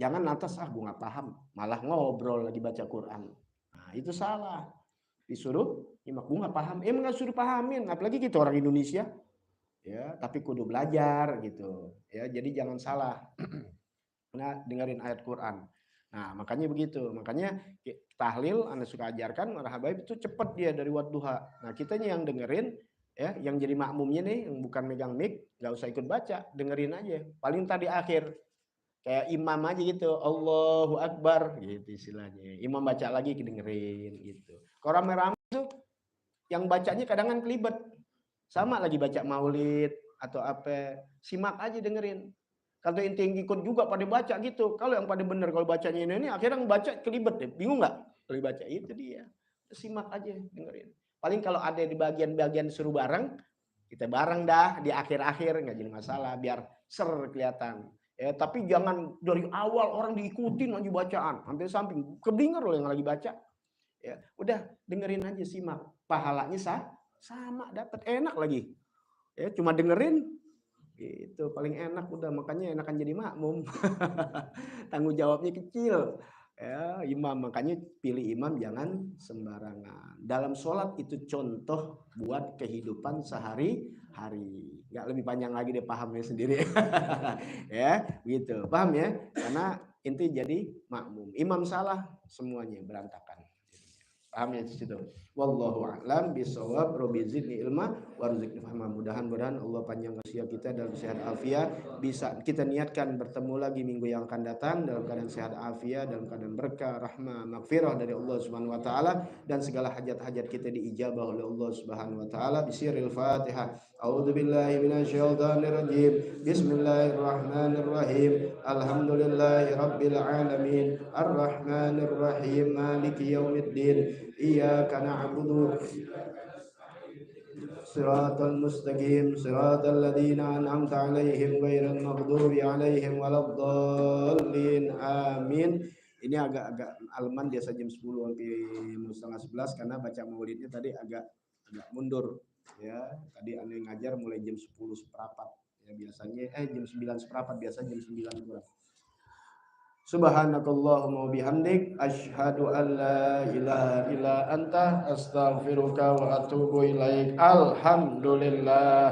Jangan lantas, gue nggak paham. Malah ngobrol lagi baca Quran. Nah, itu salah. Disuruh nyimak, gue nggak paham. Emang nggak suruh pahamin, apalagi kita orang Indonesia. Ya, tapi kudu belajar gitu. Ya, jadi jangan salah. Nah, dengerin ayat Quran. Nah, makanya begitu. Makanya tahlil Anda suka ajarkan, marhabaib itu cepat dia dari wadduha. Nah, kitanya yang dengerin, ya, yang jadi makmumnya nih, yang bukan megang mic, nggak usah ikut baca, dengerin aja. Paling tadi akhir, kayak imam aja gitu, Allahu Akbar, gitu istilahnya. Imam baca lagi, dengerin gitu. Kalau rame-rame itu, yang bacanya kadang kan kelibet. Sama lagi baca maulid atau apa, simak aja dengerin. Kalau inti ikut juga pada baca gitu. Kalau yang pada bener kalau bacanya ini akhirnya baca kelibet deh. Bingung nggak? Kalau baca itu dia. Simak aja dengerin. Paling kalau ada di bagian-bagian suruh bareng, kita bareng dah di akhir-akhir nggak jadi masalah biar ser kelihatan. Ya, tapi jangan dari awal orang diikutin aja bacaan sampai samping. Keblinger loh yang lagi baca. Ya, udah dengerin aja simak. Pahalanya sama dapat enak lagi. Ya, cuma dengerin Itu paling enak udah, makanya enakan jadi makmum. Tanggung jawabnya kecil. Ya, imam, makanya pilih imam jangan sembarangan. Dalam sholat itu contoh buat kehidupan sehari-hari. Nggak lebih panjang lagi deh pahamnya sendiri. Ya, gitu. Paham ya? Karena inti jadi makmum. Imam salah semuanya berantakan. Paham ya di situ. Wallahu a'lam bishawab. Rabbi zidni ilma warzuqni fahma. Mudahan-mudahan Allah panjang usia kita dalam sehat afiat, bisa kita niatkan bertemu lagi minggu yang akan datang dalam keadaan sehat afiat, dalam keadaan berkah, rahmah, maghfirah dari Allah Subhanahu wa taala, dan segala hajat-hajat kita diijabah oleh Allah Subhanahu wa taala. Bisiril Fatihah. A'udzu billahi minasyaitonir rajim. Bismillahirrahmanirrahim. Alhamdulillahi rabbil alamin. Arrahmanir rahim. Maliki yaumiddin. Iyyaka na'budu siratal mustaqim siratal ladzina an'amta 'alaihim ghairil maghdubi 'alaihim waladdallin. Amin. Ini agak Alman biasa jam 10 sampai setengah 11 karena baca maulidnya tadi agak mundur ya. Tadi aneh ngajar mulai jam 10 seperempat ya, biasanya jam 9 seperempat, biasa jam 9 kurang. Subhanakallahumma bihamdik asyhadu an la ilaha illa anta astaghfiruka wa atubu ilaik. Alhamdulillah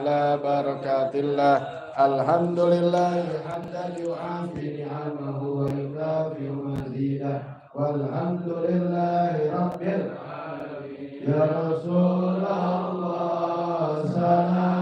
ala barakatillah. Alhamdulillah hamdan yu'afi ni'amahu wa yukafi mazidah. Walhamdulillahi rabbil alamin. Ya Rasulullah salam